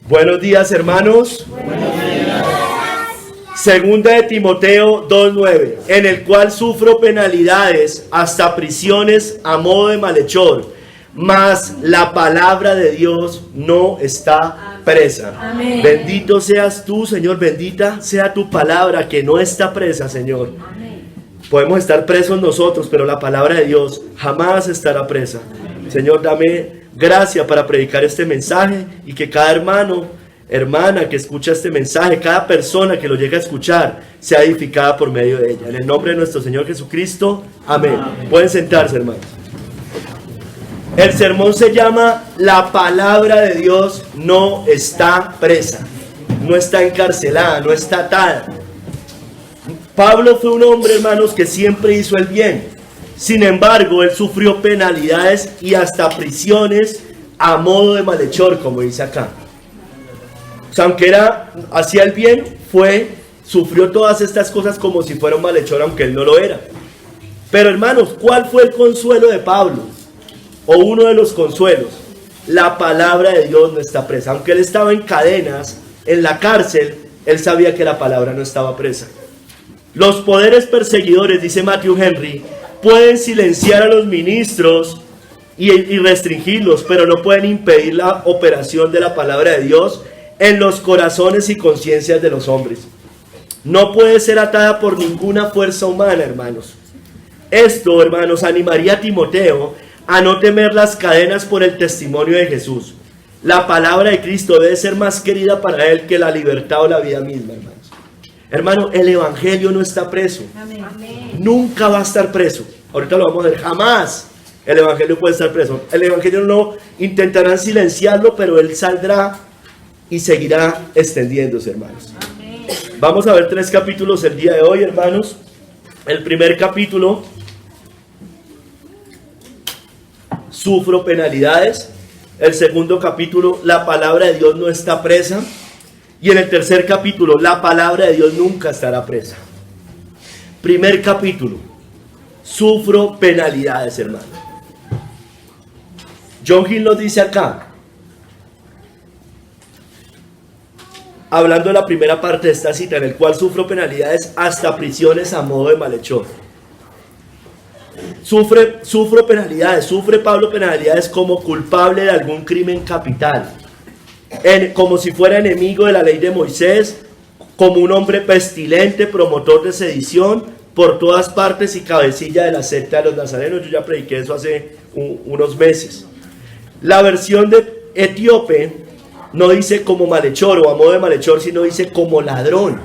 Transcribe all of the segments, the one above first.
Buenos días, hermanos. Buenos días. Segunda de Timoteo 2:9, en el cual sufro penalidades hasta prisiones a modo de malhechor, mas la palabra de Dios no está presa. Amén. Bendito seas tú, Señor, bendita sea tu palabra que no está presa, Señor. Amén. Podemos estar presos nosotros, pero la palabra de Dios jamás estará presa. Señor, dame gracia para predicar este mensaje y que cada hermano, hermana que escucha este mensaje, cada persona que lo llegue a escuchar, sea edificada por medio de ella. En el nombre de nuestro Señor Jesucristo, amén. Pueden sentarse, hermanos. El sermón se llama La palabra de Dios no está presa, no está encarcelada, no está atada. Pablo fue un hombre, hermanos, que siempre hizo el bien. Sin embargo, él sufrió penalidades y hasta prisiones a modo de malhechor, como dice acá. O sea, aunque hacía el bien, sufrió todas estas cosas como si fuera un malhechor, aunque él no lo era. Pero, hermanos, ¿cuál fue el consuelo de Pablo? O uno de los consuelos. La palabra de Dios no está presa. Aunque él estaba en cadenas, en la cárcel, él sabía que la palabra no estaba presa. Los poderes perseguidores, dice Matthew Henry, pueden silenciar a los ministros y restringirlos, pero no pueden impedir la operación de la palabra de Dios en los corazones y conciencias de los hombres. No puede ser atada por ninguna fuerza humana, hermanos. Esto, hermanos, animaría a Timoteo a no temer las cadenas por el testimonio de Jesús. La palabra de Cristo debe ser más querida para él que la libertad o la vida misma, hermanos. Hermano, el evangelio no está preso. Amén. Nunca va a estar preso. Ahorita lo vamos a ver. Jamás el evangelio puede estar preso. El evangelio no intentarán silenciarlo, pero él saldrá y seguirá extendiéndose, hermanos. Amén. Vamos a ver 3 capítulos el día de hoy, hermanos. El primer capítulo, sufro penalidades. El segundo capítulo, la palabra de Dios no está presa. Y en el tercer capítulo, la palabra de Dios nunca estará presa. Primer capítulo, sufro penalidades, hermano. John Hill nos dice acá, hablando de la primera parte de esta cita, en el cual sufro penalidades hasta prisiones a modo de malhechor. Sufro penalidades, sufre Pablo penalidades como culpable de algún crimen capital, como si fuera enemigo de la ley de Moisés, como un hombre pestilente, promotor de sedición por todas partes y cabecilla de la secta de los nazarenos. Yo ya prediqué eso hace unos meses. La versión de Etíope no dice como malhechor o a modo de malhechor, sino dice como ladrón.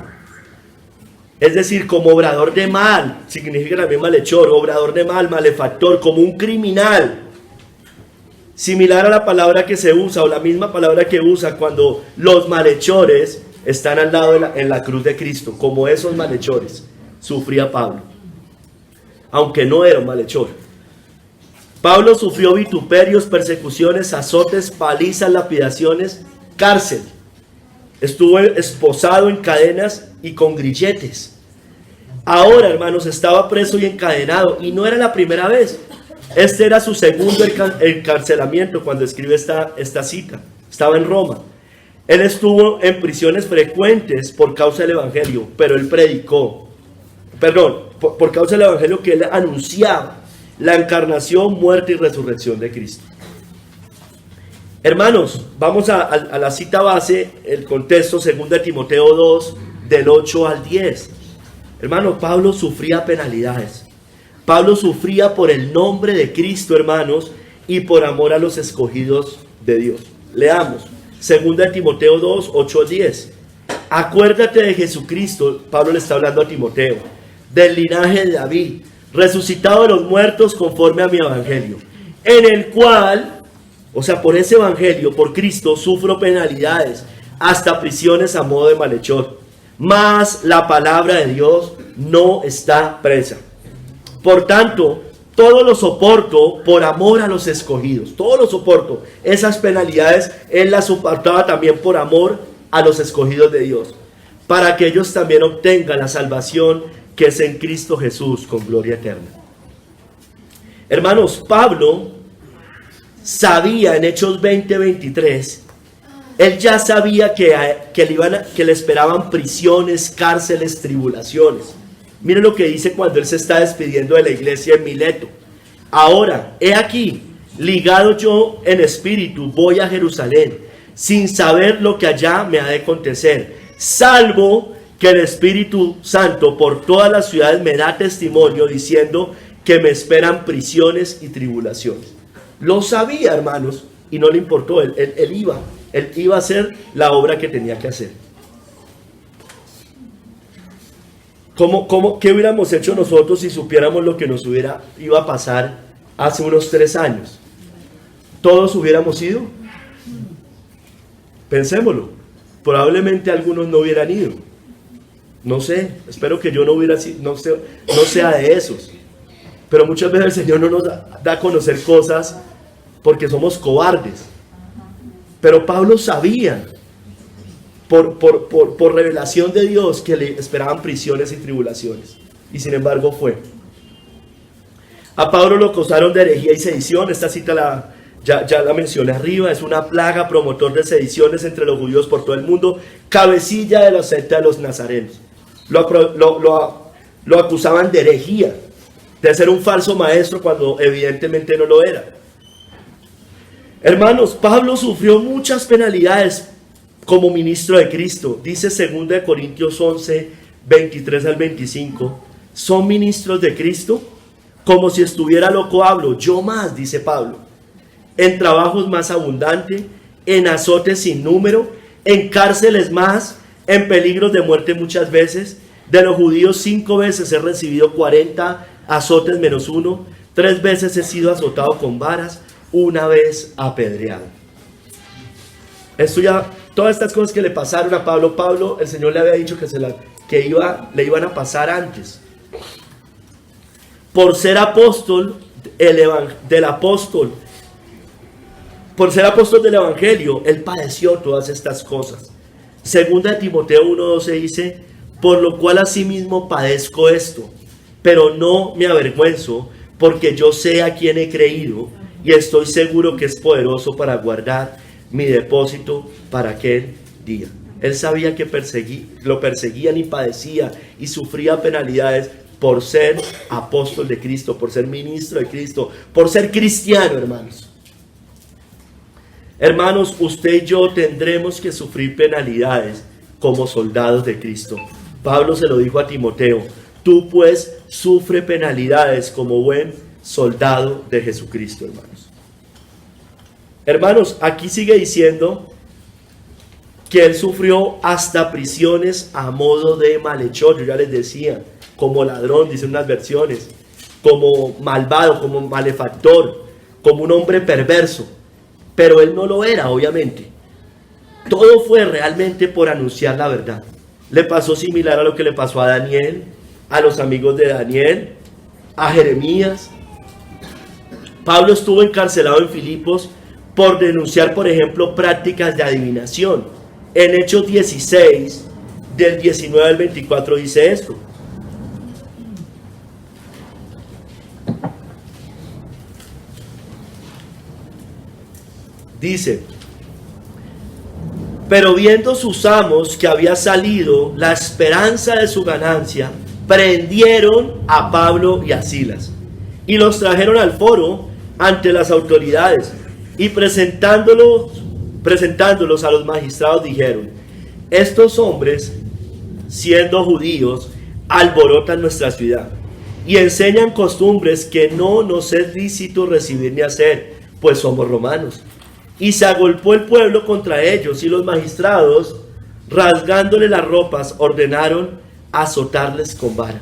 Es decir, como obrador de mal, significa también malhechor, obrador de mal, malefactor, como un criminal. Similar a la palabra que se usa, o la misma palabra que usa cuando los malhechores están al lado en la cruz de Cristo. Como esos malhechores sufría Pablo, aunque no era un malhechor. Pablo sufrió vituperios, persecuciones, azotes, palizas, lapidaciones, cárcel. Estuvo esposado en cadenas y con grilletes. Ahora, hermanos, estaba preso y encadenado, y no era la primera vez. Este era su segundo encarcelamiento cuando escribe esta cita. Estaba en Roma. Él estuvo en prisiones frecuentes por causa del evangelio, pero él predicó. Por causa del evangelio que él anunciaba, la encarnación, muerte y resurrección de Cristo. Hermanos, vamos a la cita base, el contexto, 2 Timoteo 2, del 8 al 10. Hermano, Pablo sufría penalidades. Pablo sufría por el nombre de Cristo, hermanos, y por amor a los escogidos de Dios. Leamos, 2 Timoteo 2, 8 al 10. Acuérdate de Jesucristo, Pablo le está hablando a Timoteo, del linaje de David, resucitado de los muertos conforme a mi evangelio, en el cual, o sea, por ese evangelio, por Cristo, sufro penalidades, hasta prisiones a modo de malhechor. Mas la palabra de Dios no está presa. Por tanto, todo lo soporto por amor a los escogidos. Todo lo soporto. Esas penalidades él las soportaba también por amor a los escogidos de Dios, para que ellos también obtengan la salvación que es en Cristo Jesús con gloria eterna. Hermanos, Pablo sabía en Hechos 20:23 Él ya sabía que le esperaban prisiones, cárceles, tribulaciones. Miren lo que dice cuando él se está despidiendo de la iglesia en Mileto. Ahora, he aquí, ligado yo en espíritu, voy a Jerusalén, sin saber lo que allá me ha de acontecer, salvo que el Espíritu Santo por todas las ciudades me da testimonio, diciendo que me esperan prisiones y tribulaciones. Lo sabía, hermanos, y no le importó. Él iba a hacer la obra que tenía que hacer. ¿Qué hubiéramos hecho nosotros si supiéramos lo que nos iba a pasar hace unos 3 años? ¿Todos hubiéramos ido? Pensémoslo. Probablemente algunos no hubieran ido. No sé, espero que yo no hubiera sido, no sea de esos. Pero muchas veces el Señor no nos da a conocer cosas porque somos cobardes. Pero Pablo sabía, por revelación de Dios, que le esperaban prisiones y tribulaciones. Y sin embargo fue. A Pablo lo acusaron de herejía y sedición. Esta cita ya la mencioné arriba. Es una plaga, promotor de sediciones entre los judíos por todo el mundo, cabecilla de la secta de los nazarenos. Lo acusaban de herejía, de ser un falso maestro cuando evidentemente no lo era. Hermanos, Pablo sufrió muchas penalidades como ministro de Cristo. Dice 2 Corintios 11, 23 al 25. ¿Son ministros de Cristo? Como si estuviera loco hablo, yo más, dice Pablo. En trabajos más abundante, en azotes sin número, en cárceles más, en peligros de muerte muchas veces. De los judíos 5 veces he recibido 40 azotes menos 1. 3 veces he sido azotado con varas, 1 vez apedreado. Todas estas cosas que le pasaron a Pablo, el Señor le había dicho le iban a pasar antes. Por ser apóstol por ser apóstol del Evangelio, él padeció todas estas cosas. Segunda de Timoteo 1:12 dice: por lo cual asimismo padezco esto, pero no me avergüenzo, porque yo sé a quién he creído, y estoy seguro que es poderoso para guardar mi depósito para aquel día. Él sabía que lo perseguían y padecía y sufría penalidades por ser apóstol de Cristo, por ser ministro de Cristo, por ser cristiano, hermanos. Hermanos, usted y yo tendremos que sufrir penalidades como soldados de Cristo. Pablo se lo dijo a Timoteo: tú pues sufre penalidades como buen soldado de Jesucristo, hermanos. Hermanos, aquí sigue diciendo que él sufrió hasta prisiones a modo de malhechor. Yo ya les decía, como ladrón, dicen unas versiones, como malvado, como malefactor, como un hombre perverso. Pero él no lo era, obviamente. Todo fue realmente por anunciar la verdad. Le pasó similar a lo que le pasó a Daniel, a los amigos de Daniel, a Jeremías. Pablo estuvo encarcelado en Filipos por denunciar, por ejemplo, prácticas de adivinación. En Hechos 16, del 19 al 24 dice esto: dice: pero viendo sus amos que había salido la esperanza de su ganancia, prendieron a Pablo y a Silas y los trajeron al foro ante las autoridades, y presentándolos a los magistrados dijeron: estos hombres, siendo judíos, alborotan nuestra ciudad y enseñan costumbres que no nos es lícito recibir ni hacer, pues somos romanos. Y se agolpó el pueblo contra ellos, y los magistrados, rasgándole las ropas, ordenaron azotarles con vara.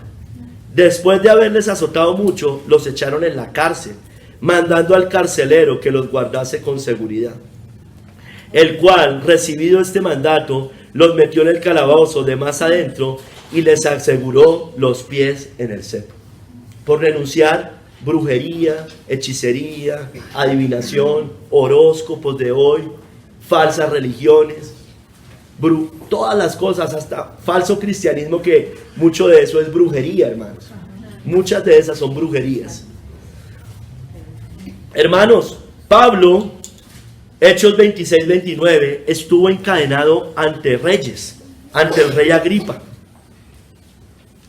Después de haberles azotado mucho, los echaron en la cárcel, mandando al carcelero que los guardase con seguridad, el cual, recibido este mandato, los metió en el calabozo de más adentro y les aseguró los pies en el cepo, por denunciar brujería, hechicería, adivinación, horóscopos de hoy, falsas religiones, todas las cosas, hasta falso cristianismo, que mucho de eso es brujería, hermanos. Muchas de esas son brujerías. Hermanos, Pablo Hechos 26-29, estuvo encadenado ante reyes, ante el rey Agripa.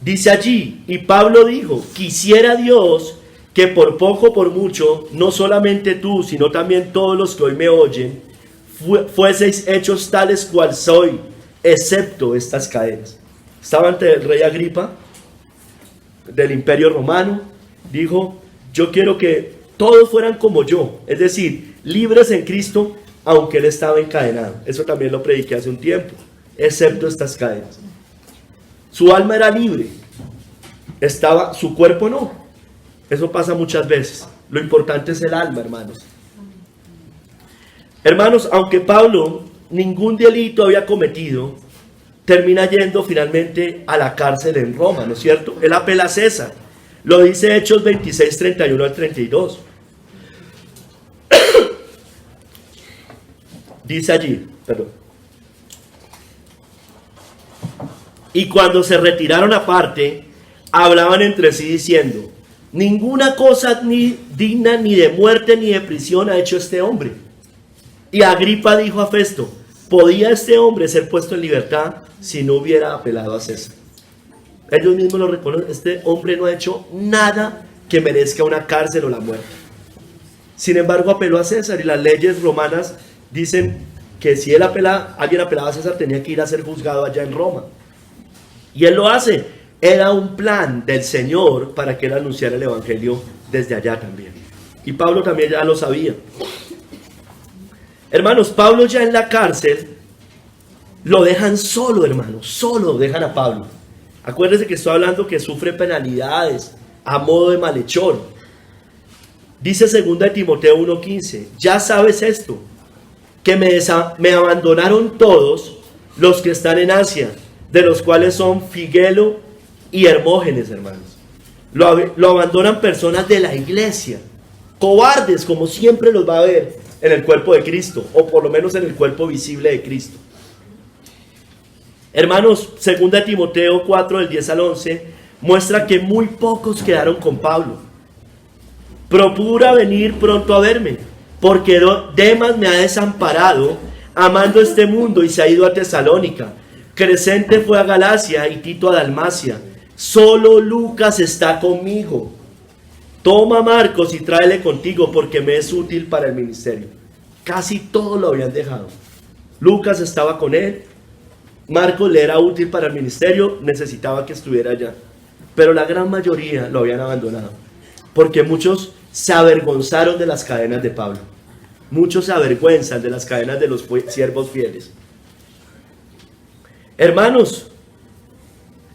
Dice allí, y Pablo dijo, quisiera Dios que por poco o por mucho, no solamente tú, sino también todos los que hoy me oyen, fueseis hechos tales cual soy, excepto estas cadenas. Estaba ante el rey Agripa, del Imperio Romano, dijo, yo quiero que todos fueran como yo, es decir, libres en Cristo, aunque él estaba encadenado. Eso también lo prediqué hace un tiempo, excepto estas cadenas. Su alma era libre, su cuerpo no. Eso pasa muchas veces. Lo importante es el alma, hermanos. Hermanos, aunque Pablo ningún delito había cometido, termina yendo finalmente a la cárcel en Roma, ¿no es cierto? Él apela a César. Lo dice Hechos 26, 31 al 32. Dice allí, perdón. Y cuando se retiraron aparte, hablaban entre sí diciendo, ninguna cosa ni digna ni de muerte ni de prisión ha hecho este hombre. Y Agripa dijo a Festo, ¿podía este hombre ser puesto en libertad si no hubiera apelado a César? Ellos mismos lo reconocen, este hombre no ha hecho nada que merezca una cárcel o la muerte. Sin embargo, apeló a César y las leyes romanas dicen que si alguien apelaba a César tenía que ir a ser juzgado allá en Roma. Y él lo hace. Era un plan del Señor para que él anunciara el evangelio desde allá también. Y Pablo también ya lo sabía. Hermanos, Pablo ya en la cárcel lo dejan solo, hermanos. Solo dejan a Pablo. Acuérdense que estoy hablando que sufre penalidades a modo de malhechor. Dice 2 Timoteo 1:15, ya sabes esto, que me abandonaron todos los que están en Asia, de los cuales son Figelo y Hermógenes, hermanos. Lo abandonan personas de la iglesia, cobardes, como siempre los va a ver en el cuerpo de Cristo, o por lo menos en el cuerpo visible de Cristo. Hermanos, 2 Timoteo 4, del 10 al 11, muestra que muy pocos quedaron con Pablo. Procura venir pronto a verme, porque Demas me ha desamparado, amando este mundo, y se ha ido a Tesalónica. Crescente fue a Galacia y Tito a Dalmacia. Solo Lucas está conmigo. Toma a Marcos y tráele contigo, porque me es útil para el ministerio. Casi todos lo habían dejado. Lucas estaba con él. Marcos le era útil para el ministerio, necesitaba que estuviera allá. Pero la gran mayoría lo habían abandonado, porque muchos se avergonzaron de las cadenas de Pablo. Muchos se avergüenzan de las cadenas de los siervos fieles. Hermanos,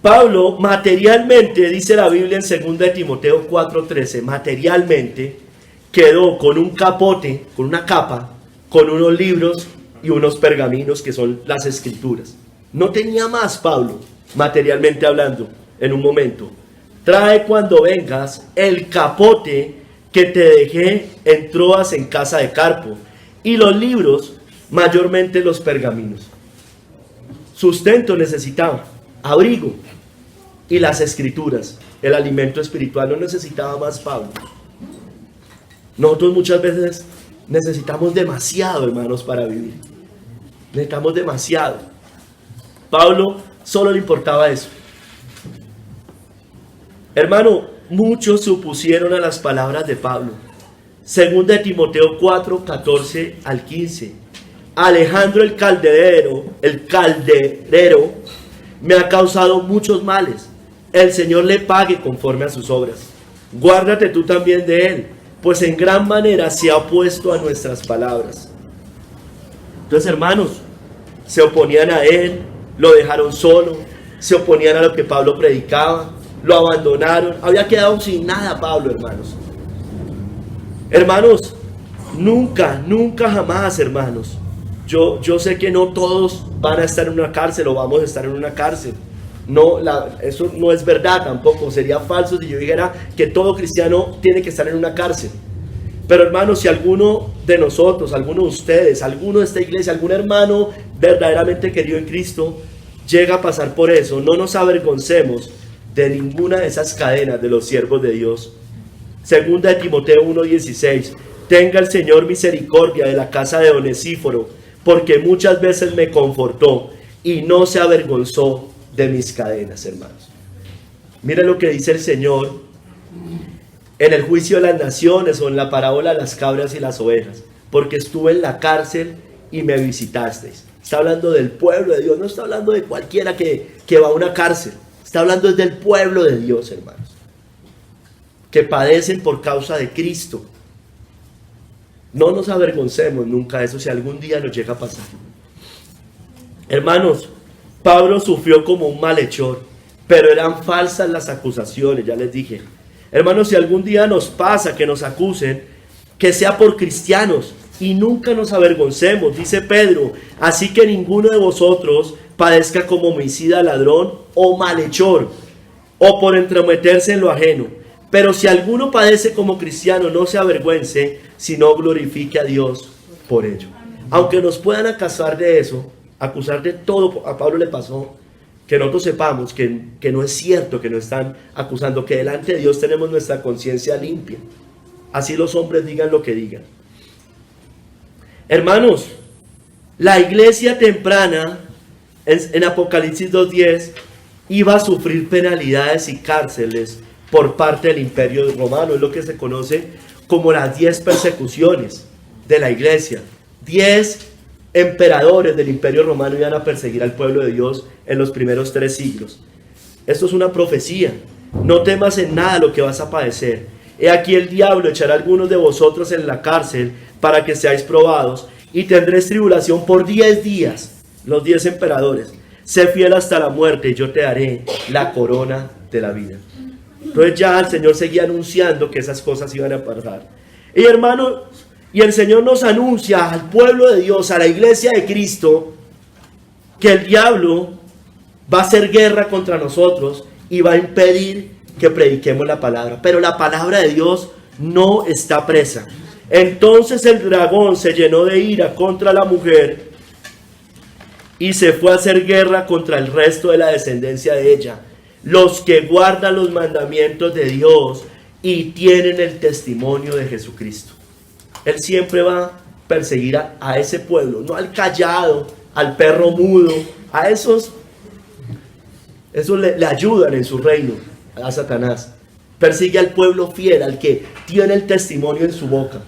Pablo materialmente, dice la Biblia en 2 Timoteo 4:13, materialmente quedó con un capote, con una capa, con unos libros y unos pergaminos que son las escrituras. No tenía más Pablo, materialmente hablando, en un momento. Trae cuando vengas el capote que te dejé en Troas en casa de Carpo, y los libros, mayormente los pergaminos. Sustento necesitaba, abrigo, y las escrituras, el alimento espiritual. No necesitaba más Pablo. Nosotros muchas veces necesitamos demasiado, hermanos, para vivir. Necesitamos demasiado. Pablo solo le importaba eso. Hermano, muchos se opusieron a las palabras de Pablo. 2 Timoteo 4, 14 al 15. Alejandro el calderero, me ha causado muchos males. El Señor le pague conforme a sus obras. Guárdate tú también de él, pues en gran manera se ha opuesto a nuestras palabras. Entonces, hermanos, se oponían a él, lo dejaron solo, se oponían a lo que Pablo predicaba, lo abandonaron. Había quedado sin nada Pablo, hermanos. Hermanos, nunca jamás, hermanos. Yo sé que no todos van a estar en una cárcel o vamos a estar en una cárcel. No, eso no es verdad tampoco. Sería falso si yo dijera que todo cristiano tiene que estar en una cárcel. Pero hermanos, si alguno de nosotros, alguno de ustedes, alguno de esta iglesia, algún hermano verdaderamente querido en Cristo llega a pasar por eso, no nos avergoncemos de ninguna de esas cadenas de los siervos de Dios. 2 Timoteo 1:16, tenga el Señor misericordia de la casa de Onesíforo, porque muchas veces me confortó y no se avergonzó de mis cadenas, hermanos. Mire lo que dice el Señor en el juicio de las naciones, o en la parábola de las cabras y las ovejas, porque estuve en la cárcel y me visitasteis. Está hablando del pueblo de Dios, no está hablando de cualquiera que va a una cárcel, está hablando del pueblo de Dios, hermanos, que padecen por causa de Cristo. No nos avergoncemos nunca de eso si algún día nos llega a pasar. Hermanos, Pablo sufrió como un malhechor, pero eran falsas las acusaciones, ya les dije. Hermanos, si algún día nos pasa que nos acusen, que sea por cristianos, y nunca nos avergoncemos, dice Pedro, así que ninguno de vosotros padezca como homicida, ladrón o malhechor, o por entrometerse en lo ajeno. Pero si alguno padece como cristiano, no se avergüence, sino glorifique a Dios por ello. Aunque nos puedan acusar de eso, acusar de todo, a Pablo le pasó, que nosotros sepamos que no es cierto, que nos están acusando, que delante de Dios tenemos nuestra conciencia limpia. Así los hombres digan lo que digan. Hermanos, la iglesia temprana, en Apocalipsis 2:10, iba a sufrir penalidades y cárceles por parte del imperio romano. Es lo que se conoce como las 10 persecuciones de la iglesia. 10 emperadores del imperio romano iban a perseguir al pueblo de Dios en los primeros 3 siglos. Esto es una profecía. No temas en nada lo que vas a padecer. He aquí el diablo echará a algunos de vosotros en la cárcel para que seáis probados, y tendréis tribulación por 10 días. Los 10 emperadores. Sé fiel hasta la muerte y yo te daré la corona de la vida. Entonces ya el Señor seguía anunciando que esas cosas iban a pasar. Y hermanos, y el Señor nos anuncia al pueblo de Dios, a la iglesia de Cristo, que el diablo va a hacer guerra contra nosotros y va a impedir que prediquemos la palabra. Pero la palabra de Dios no está presa. Entonces el dragón se llenó de ira contra la mujer y se fue a hacer guerra contra el resto de la descendencia de ella, los que guardan los mandamientos de Dios y tienen el testimonio de Jesucristo. Él siempre va a perseguir a ese pueblo, no al callado, al perro mudo, a esos le ayudan en su reino, a Satanás. Persigue al pueblo fiel, al que tiene el testimonio en su boca,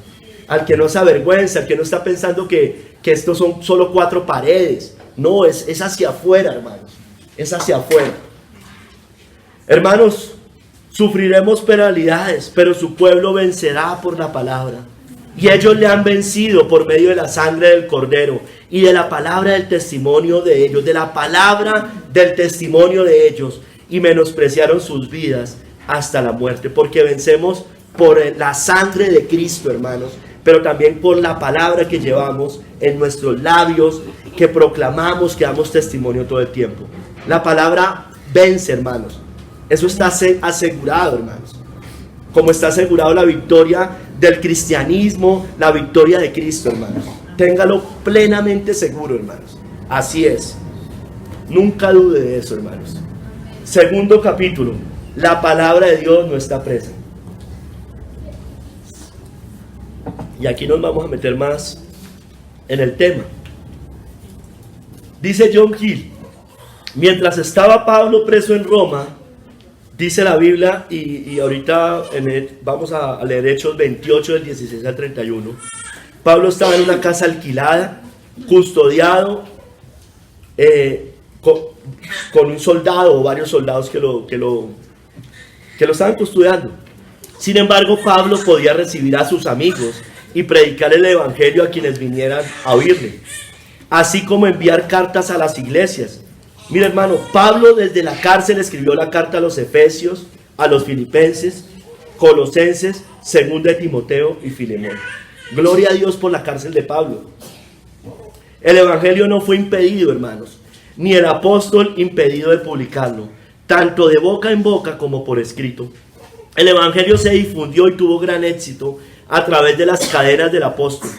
al que no se avergüenza, al que no está pensando que estos son solo 4 paredes. No, es hacia afuera, hermanos, es hacia afuera. Hermanos, sufriremos penalidades, pero su pueblo vencerá por la palabra. Y ellos le han vencido por medio de la sangre del Cordero y de la palabra del testimonio de ellos, de la palabra del testimonio de ellos, y menospreciaron sus vidas hasta la muerte, porque vencemos por la sangre de Cristo, hermanos, pero también por la palabra que llevamos en nuestros labios, que proclamamos, que damos testimonio todo el tiempo. La palabra vence, hermanos. Eso está asegurado, hermanos. Como está asegurado la victoria del cristianismo, la victoria de Cristo, hermanos. Téngalo plenamente seguro, hermanos. Así es. Nunca dude de eso, hermanos. Segundo capítulo. La palabra de Dios no está presa. Y aquí nos vamos a meter más en el tema. Dice John Gill: mientras estaba Pablo preso en Roma, dice la Biblia, y ahorita vamos a leer Hechos 28 del 16 al 31. Pablo estaba en una casa alquilada, custodiado, con un soldado o varios soldados que lo estaban custodiando. Sin embargo, Pablo podía recibir a sus amigos y predicar el evangelio a quienes vinieran a oírle, así como enviar cartas a las iglesias. Mira, hermano, Pablo desde la cárcel escribió la carta a los Efesios, a los Filipenses, Colosenses, Segunda de Timoteo y Filemón. Gloria a Dios por la cárcel de Pablo. El evangelio no fue impedido, hermanos, ni el apóstol impedido de publicarlo, tanto de boca en boca como por escrito. El evangelio se difundió y tuvo gran éxito a través de las cadenas del apóstol.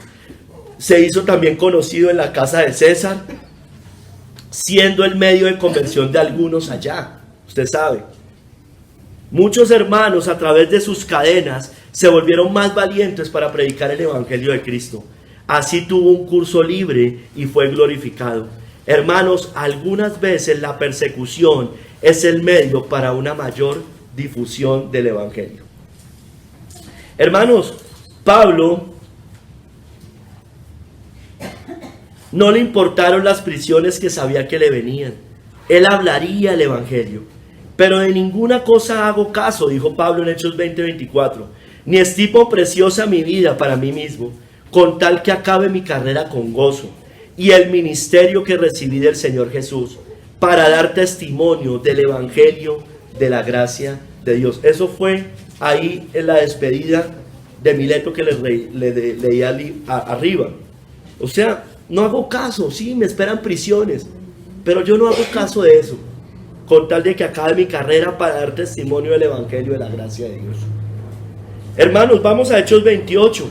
Se hizo también conocido en la casa de César, siendo el medio de conversión de algunos allá. Usted sabe. Muchos hermanos a través de sus cadenas se volvieron más valientes para predicar el Evangelio de Cristo. Así tuvo un curso libre y fue glorificado. Hermanos, algunas veces la persecución es el medio para una mayor difusión del Evangelio. Hermanos, Pablo no le importaron las prisiones que sabía que le venían. Él hablaría el Evangelio. Pero de ninguna cosa hago caso, dijo Pablo en Hechos 20:24. Ni estimo preciosa mi vida para mí mismo, con tal que acabe mi carrera con gozo y el ministerio que recibí del Señor Jesús, para dar testimonio del Evangelio de la gracia de Dios. Eso fue ahí en la despedida de Mileto que leía arriba. O sea, no hago caso, sí, me esperan prisiones, pero yo no hago caso de eso, con tal de que acabe mi carrera para dar testimonio del Evangelio de la gracia de Dios. Hermanos, vamos a Hechos 28,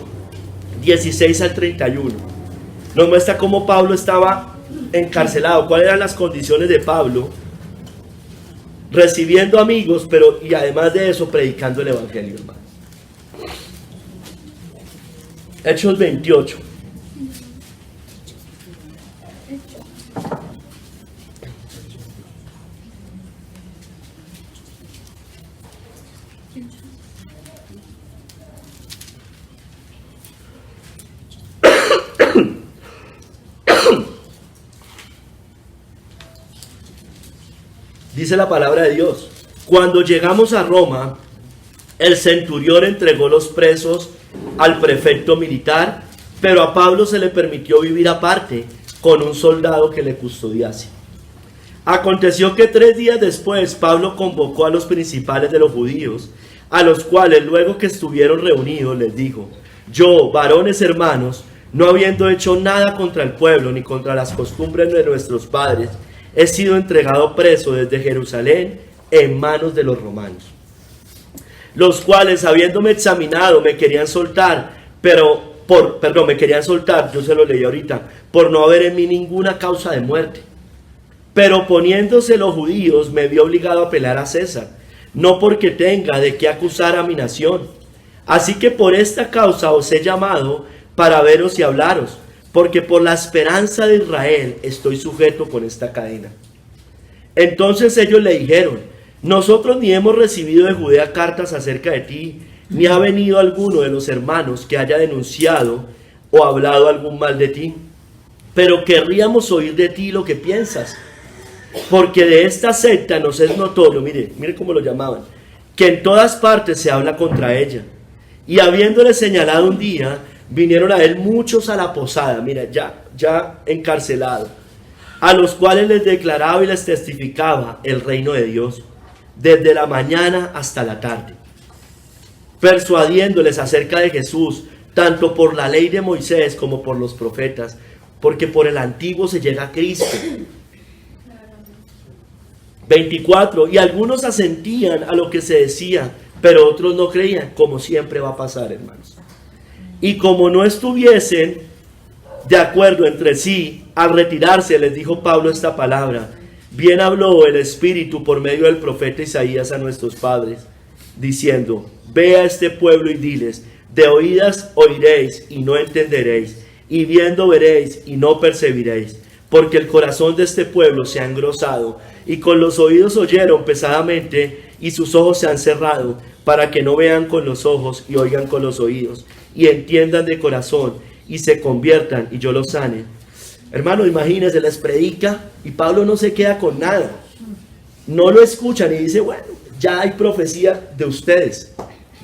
16 al 31. Nos muestra cómo Pablo estaba encarcelado, cuáles eran las condiciones de Pablo, recibiendo amigos, pero y además de eso, predicando el Evangelio, hermano. Hechos 28. Dice la palabra de Dios: cuando llegamos a Roma, el centurión entregó los presos al prefecto militar, pero a Pablo se le permitió vivir aparte con un soldado que le custodiase. Aconteció que 3 días después Pablo convocó a los principales de los judíos, a los cuales luego que estuvieron reunidos les dijo: yo, varones hermanos, no habiendo hecho nada contra el pueblo ni contra las costumbres de nuestros padres, he sido entregado preso desde Jerusalén en manos de los romanos, los cuales, habiéndome examinado, me querían soltar, yo se lo leí ahorita, por no haber en mí ninguna causa de muerte. Pero poniéndose los judíos, me vi obligado a apelar a César, no porque tenga de qué acusar a mi nación. Así que por esta causa os he llamado para veros y hablaros, porque por la esperanza de Israel estoy sujeto con esta cadena. Entonces ellos le dijeron: nosotros ni hemos recibido de Judea cartas acerca de ti, ni ha venido alguno de los hermanos que haya denunciado o hablado algún mal de ti, pero querríamos oír de ti lo que piensas, porque de esta secta nos es notorio, mire cómo lo llamaban, que en todas partes se habla contra ella. Y habiéndole señalado un día, vinieron a él muchos a la posada, mira, ya encarcelado, a los cuales les declaraba y les testificaba el reino de Dios, desde la mañana hasta la tarde, persuadiéndoles acerca de Jesús, tanto por la ley de Moisés como por los profetas, porque por el antiguo se llega a Cristo. 24. Y algunos asentían a lo que se decía, pero otros no creían, como siempre va a pasar, hermanos. Y como no estuviesen de acuerdo entre sí, al retirarse les dijo Pablo esta palabra: bien habló el Espíritu por medio del profeta Isaías a nuestros padres, diciendo: ve a este pueblo y diles, de oídas oiréis y no entenderéis, y viendo veréis y no percibiréis, porque el corazón de este pueblo se ha engrosado, y con los oídos oyeron pesadamente, y sus ojos se han cerrado, para que no vean con los ojos y oigan con los oídos, y entiendan de corazón, y se conviertan, y yo los sane. Hermano, imagínense, les predica, y Pablo no se queda con nada. No lo escuchan y dice: bueno, ya hay profecía de ustedes.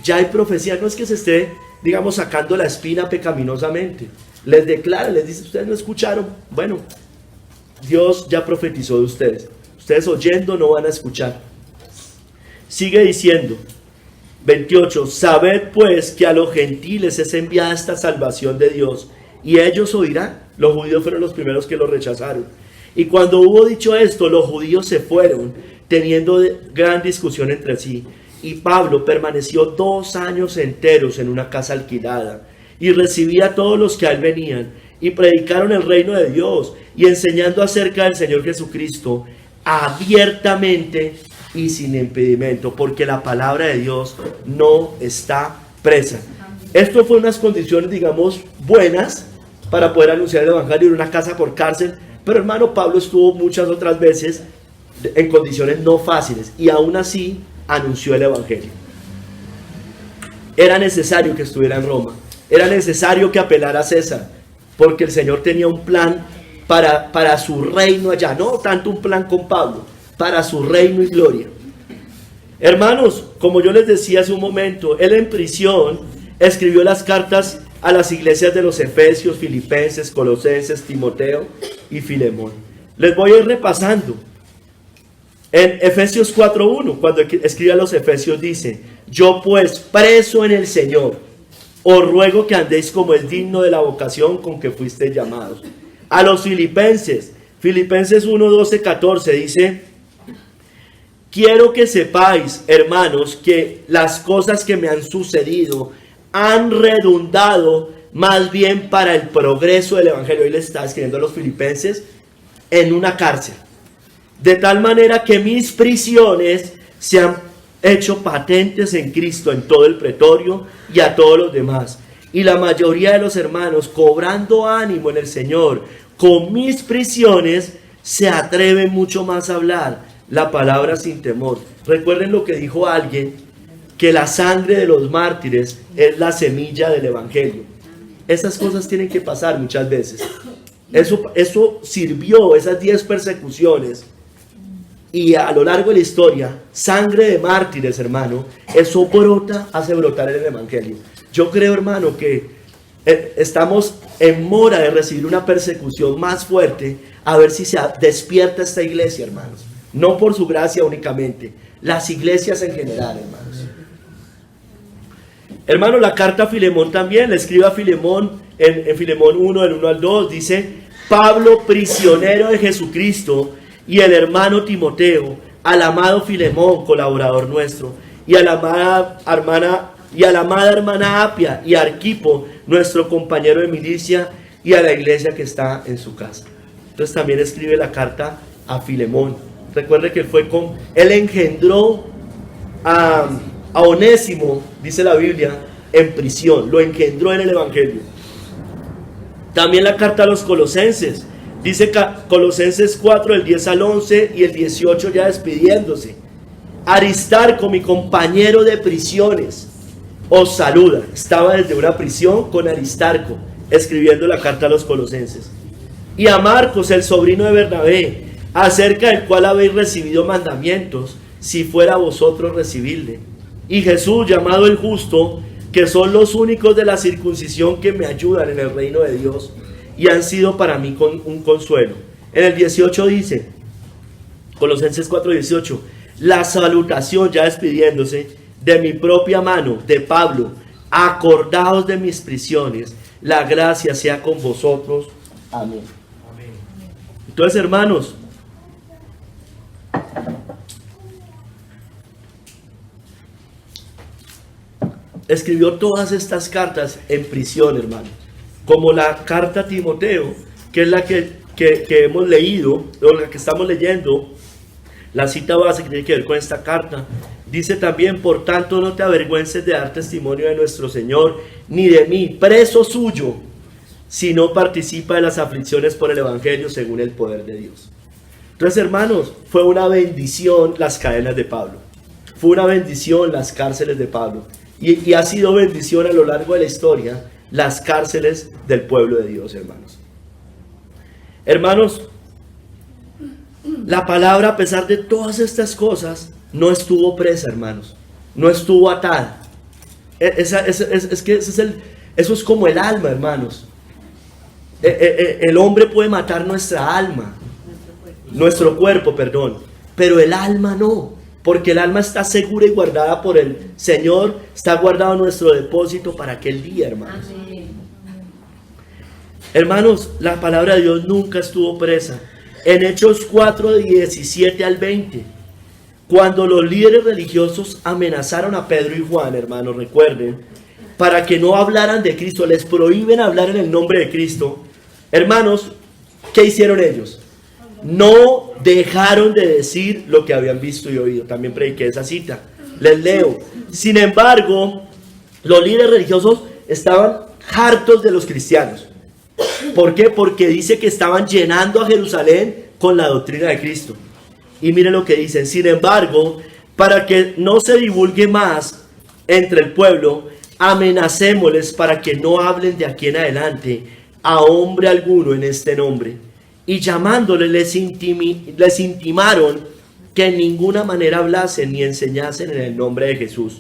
Ya hay profecía, no es que se esté, digamos, sacando la espina pecaminosamente. Les declara, les dice: ustedes no escucharon. Bueno, Dios ya profetizó de ustedes. Ustedes oyendo no van a escuchar. Sigue diciendo, 28, sabed pues que a los gentiles es enviada esta salvación de Dios, y ellos oirán. Los judíos fueron los primeros que lo rechazaron. Y cuando hubo dicho esto, los judíos se fueron, teniendo gran discusión entre sí. Y Pablo permaneció 2 años enteros en una casa alquilada, y recibía a todos los que a él venían, y predicaron el reino de Dios, y enseñando acerca del Señor Jesucristo abiertamente y sin impedimento, porque la palabra de Dios no está presa. Esto fue unas condiciones, digamos, buenas para poder anunciar el evangelio en una casa por cárcel, pero hermano, Pablo estuvo muchas otras veces en condiciones no fáciles y aún así anunció el evangelio. Era necesario que estuviera en Roma, era necesario que apelara a César, porque el Señor tenía un plan para su reino allá, no tanto un plan con Pablo, para su reino y gloria. Hermanos, como yo les decía hace un momento, él en prisión escribió las cartas a las iglesias de los Efesios, Filipenses, Colosenses, Timoteo y Filemón. Les voy a ir repasando. En Efesios 4:1, cuando escribe a los Efesios dice: yo pues, preso en el Señor, os ruego que andéis como es digno de la vocación con que fuisteis llamados. A los Filipenses, Filipenses 1:12-14 dice: quiero que sepáis, hermanos, que las cosas que me han sucedido han redundado más bien para el progreso del evangelio. Hoy le está escribiendo a los filipenses en una cárcel, de tal manera que mis prisiones se han hecho patentes en Cristo en todo el pretorio y a todos los demás. Y la mayoría de los hermanos, cobrando ánimo en el Señor con mis prisiones, se atreven mucho más a hablar la palabra sin temor. Recuerden lo que dijo alguien, que la sangre de los mártires es la semilla del evangelio. Esas cosas tienen que pasar muchas veces. Eso sirvió, esas 10 persecuciones, y a lo largo de la historia, sangre de mártires, hermano, eso hace brotar el evangelio. Yo creo, hermano, que estamos en mora de recibir una persecución más fuerte, a ver si se despierta esta iglesia, hermanos. No por su gracia únicamente, las iglesias en general, hermanos. Hermano, la carta a Filemón también, le escribe a Filemón en Filemón 1, del 1 al 2, dice: Pablo, prisionero de Jesucristo, y el hermano Timoteo, al amado Filemón, colaborador nuestro, y a la amada hermana Apia y a Arquipo, nuestro compañero de milicia, y a la iglesia que está en su casa. Entonces también escribe la carta a Filemón. Recuerde que él engendró a Onésimo, dice la Biblia, en prisión, lo engendró en el evangelio. También la carta a los Colosenses, dice Colosenses 4, el 10 al 11 y el 18 ya despidiéndose: Aristarco, mi compañero de prisiones, os saluda. Estaba desde una prisión con Aristarco, escribiendo la carta a los Colosenses. Y a Marcos, el sobrino de Bernabé, acerca del cual habéis recibido mandamientos, si fuera vosotros recibirle. Y Jesús, llamado el justo, que son los únicos de la circuncisión que me ayudan en el reino de Dios, y han sido para mí un consuelo. En el 18 dice, Colosenses 4:18, la salutación, ya despidiéndose, de mi propia mano, de Pablo, acordaos de mis prisiones, la gracia sea con vosotros. Amén. Entonces, hermanos, escribió todas estas cartas en prisión, hermano, como la carta a Timoteo, que es la que hemos leído, o la que estamos leyendo. La cita base que tiene que ver con esta carta dice también: por tanto no te avergüences de dar testimonio de nuestro Señor, ni de mí, preso suyo, si no participa de las aflicciones por el evangelio según el poder de Dios. Entonces, hermanos, fue una bendición las cadenas de Pablo, fue una bendición las cárceles de Pablo, y ha sido bendición a lo largo de la historia las cárceles del pueblo de Dios, hermanos. Hermanos, la palabra, a pesar de todas estas cosas, no estuvo presa, hermanos, no estuvo atada. Eso es como el alma, hermanos. El hombre puede matar nuestra alma, nuestro cuerpo, perdón, pero el alma no, porque el alma está segura y guardada por el Señor, está guardado en nuestro depósito para aquel día, hermanos. Hermanos, la palabra de Dios nunca estuvo presa. En Hechos 4, 17 al 20, cuando los líderes religiosos amenazaron a Pedro y Juan, hermanos, recuerden, para que no hablaran de Cristo, les prohíben hablar en el nombre de Cristo. Hermanos, ¿qué hicieron ellos? no dejaron de decir lo que habían visto y oído. También prediqué esa cita. Les leo. Sin embargo, los líderes religiosos estaban hartos de los cristianos. ¿Por qué? Porque dice que estaban llenando a Jerusalén con la doctrina de Cristo. Y miren lo que dicen. Sin embargo, para que no se divulgue más entre el pueblo, amenacémosles para que no hablen de aquí en adelante a hombre alguno en este nombre. Y llamándoles les intimaron que en ninguna manera hablasen ni enseñasen en el nombre de Jesús.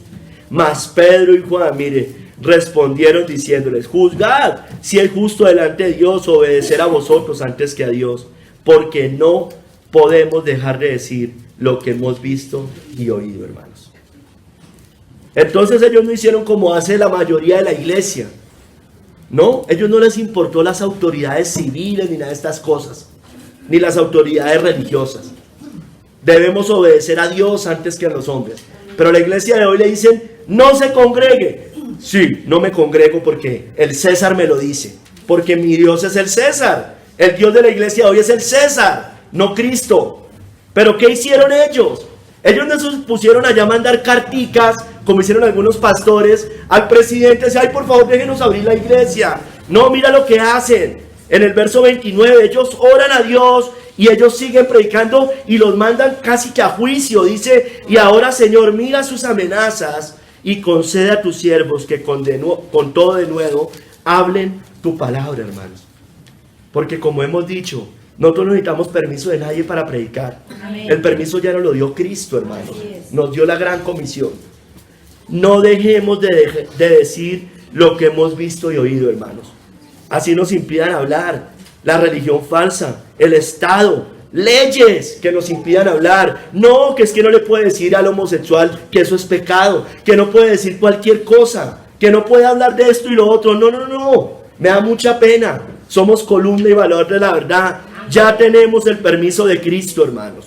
Mas Pedro y Juan, mire, respondieron diciéndoles: juzgad si es justo delante de Dios obedecer a vosotros antes que a Dios, porque no podemos dejar de decir lo que hemos visto y oído, hermanos. Entonces ellos no hicieron como hace la mayoría de la iglesia. No, ellos no les importó las autoridades civiles ni nada de estas cosas, ni las autoridades religiosas. Debemos obedecer a Dios antes que a los hombres. Pero la iglesia de hoy le dicen: no se congregue. Sí, no me congrego porque el César me lo dice, porque mi Dios es el César. El Dios de la iglesia de hoy es el César, no Cristo. Pero ¿qué hicieron ellos? Ellos no se pusieron allá a mandar carticas, como hicieron algunos pastores, al presidente: ay, por favor, déjenos abrir la iglesia. No, mira lo que hacen. En el verso 29, ellos oran a Dios y ellos siguen predicando y los mandan casi que a juicio. Dice: y ahora, Señor, mira sus amenazas y concede a tus siervos que con todo de nuevo hablen tu palabra, hermanos. Porque como hemos dicho, nosotros no necesitamos permiso de nadie para predicar. Amén. El permiso ya nos lo dio Cristo, hermanos. Nos dio la gran comisión. No dejemos de decir lo que hemos visto y oído, hermanos. Así nos impidan hablar. La religión falsa, el Estado, leyes que nos impidan hablar. No, que es que no le puede decir al homosexual que eso es pecado, que no puede decir cualquier cosa, que no puede hablar de esto y lo otro. No, no, no. Me da mucha pena. Somos columna y valor de la verdad. Ya tenemos el permiso de Cristo, hermanos.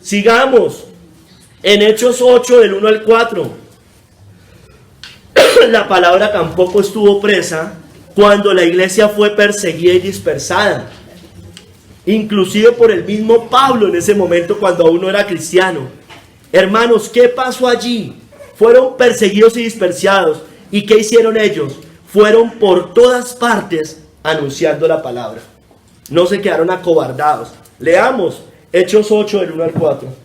Sigamos. En Hechos 8, del 1 al 4. La palabra tampoco estuvo presa cuando la iglesia fue perseguida y dispersada. Inclusive por el mismo Pablo en ese momento, cuando aún no era cristiano. Hermanos, ¿qué pasó allí? Fueron perseguidos y dispersados. ¿Y qué hicieron ellos? Fueron por todas partes anunciando la palabra. No se quedaron acobardados. Leamos Hechos 8, del 1 al 4.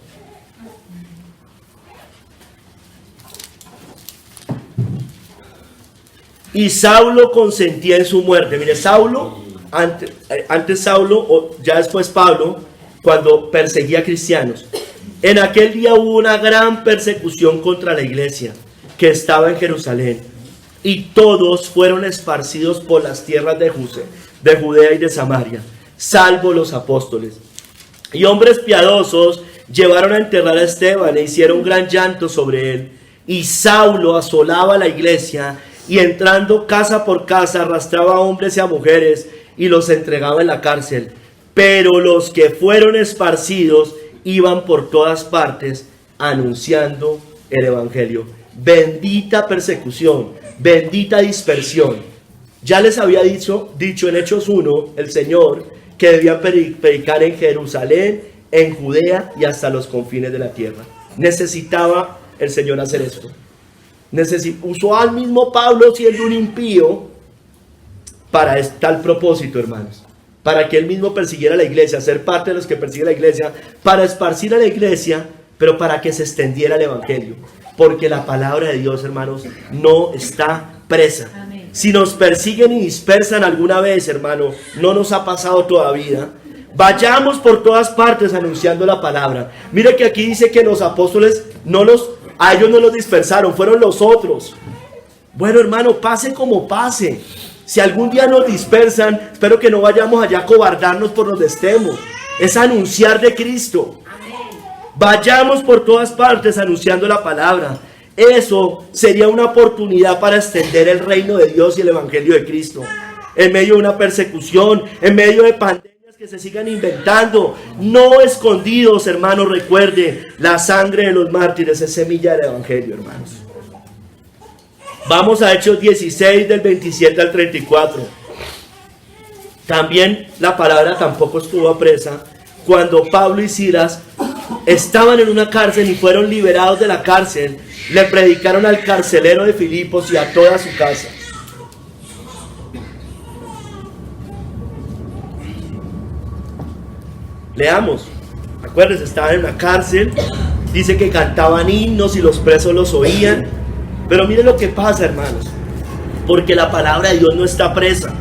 Y Saulo consentía en su muerte. Mire, Saulo, antes Saulo, o ya después Pablo, cuando perseguía a cristianos. En aquel día hubo una gran persecución contra la iglesia que estaba en Jerusalén. Y todos fueron esparcidos por las tierras de Judea y de Samaria, salvo los apóstoles. Y hombres piadosos llevaron a enterrar a Esteban e hicieron gran llanto sobre él. Y Saulo asolaba la iglesia y entrando casa por casa arrastraba a hombres y a mujeres y los entregaba en la cárcel. Pero los que fueron esparcidos iban por todas partes anunciando el evangelio. Bendita persecución, bendita dispersión. Ya les había dicho en Hechos 1 el Señor que debían predicar en Jerusalén, en Judea y hasta los confines de la tierra. Necesitaba el Señor hacer esto. Usó al mismo Pablo siendo un impío para tal propósito, hermanos. Para que él mismo persiguiera a la iglesia, ser parte de los que persiguen la iglesia, para esparcir a la iglesia, pero para que se extendiera el evangelio. Porque la palabra de Dios, hermanos, no está presa. Amén. Si nos persiguen y dispersan alguna vez, hermano, no nos ha pasado todavía. Vayamos por todas partes anunciando la palabra. Mire que aquí dice que los apóstoles a ellos no los dispersaron, fueron los otros. Bueno, hermano, pase como pase. Si algún día nos dispersan, espero que no vayamos allá a cobardarnos por donde estemos. Es anunciar de Cristo. Vayamos por todas partes anunciando la palabra. Eso sería una oportunidad para extender el reino de Dios y el evangelio de Cristo. En medio de una persecución, en medio de pandemias que se sigan inventando, no escondidos, hermanos. Recuerde, la sangre de los mártires es semilla del evangelio, hermanos. Vamos a Hechos 16 del 27 al 34. También la palabra tampoco estuvo presa cuando Pablo y Silas estaban en una cárcel y fueron liberados de la cárcel. Le predicaron al carcelero de Filipos y a toda su casa. Leamos. Acuérdense, estaban en una cárcel. Dice que cantaban himnos y los presos los oían. Pero miren lo que pasa, hermanos. Porque la palabra de Dios no está presa.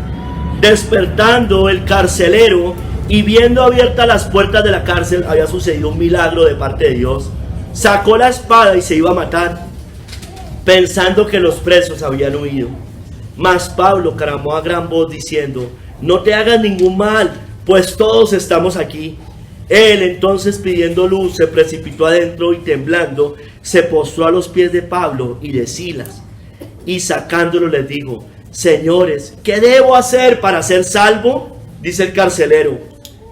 Despertando el carcelero y viendo abiertas las puertas de la cárcel, había sucedido un milagro de parte de Dios. Sacó la espada y se iba a matar, pensando que los presos habían huido. Mas Pablo clamó a gran voz diciendo: no te hagas ningún mal, pues todos estamos aquí. Él entonces, pidiendo luz, se precipitó adentro y temblando se postró a los pies de Pablo y de Silas, y sacándolo les dijo: señores, ¿qué debo hacer para ser salvo? Dice el carcelero.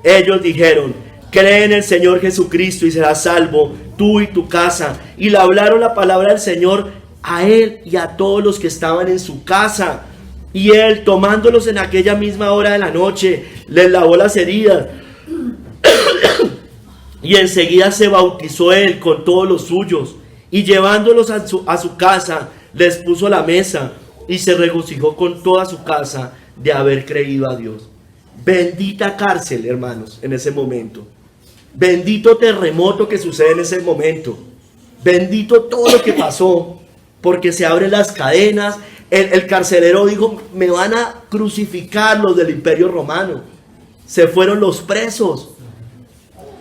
Ellos dijeron: cree en el Señor Jesucristo y serás salvo tú y tu casa. Y le hablaron la palabra del Señor a él y a todos los que estaban en su casa. Y él, tomándolos en aquella misma hora de la noche, les lavó las heridas. Y enseguida se bautizó él con todos los suyos. Y llevándolos a su casa, les puso la mesa. Y se regocijó con toda su casa de haber creído a Dios. Bendita cárcel, hermanos, en ese momento. Bendito terremoto que sucede en ese momento. Bendito todo lo que pasó. Porque se abren las cadenas. El carcelero dijo: me van a crucificar los del Imperio Romano. Se fueron los presos.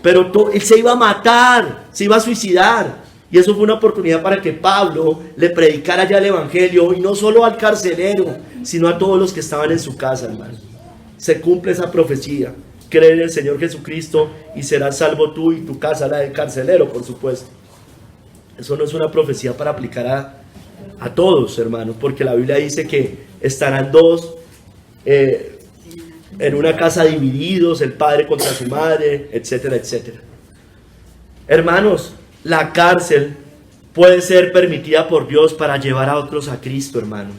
Pero él se iba a matar, se iba a suicidar. Y eso fue una oportunidad para que Pablo le predicara ya el evangelio. Y no solo al carcelero, sino a todos los que estaban en su casa, hermano. Se cumple esa profecía. Cree en el Señor Jesucristo y serás salvo tú y tu casa, la del carcelero, por supuesto. Eso no es una profecía para aplicar a todos, hermanos, porque la Biblia dice que estarán dos en una casa divididos, el padre contra su madre, etcétera, etcétera. Hermanos, la cárcel puede ser permitida por Dios para llevar a otros a Cristo, hermano.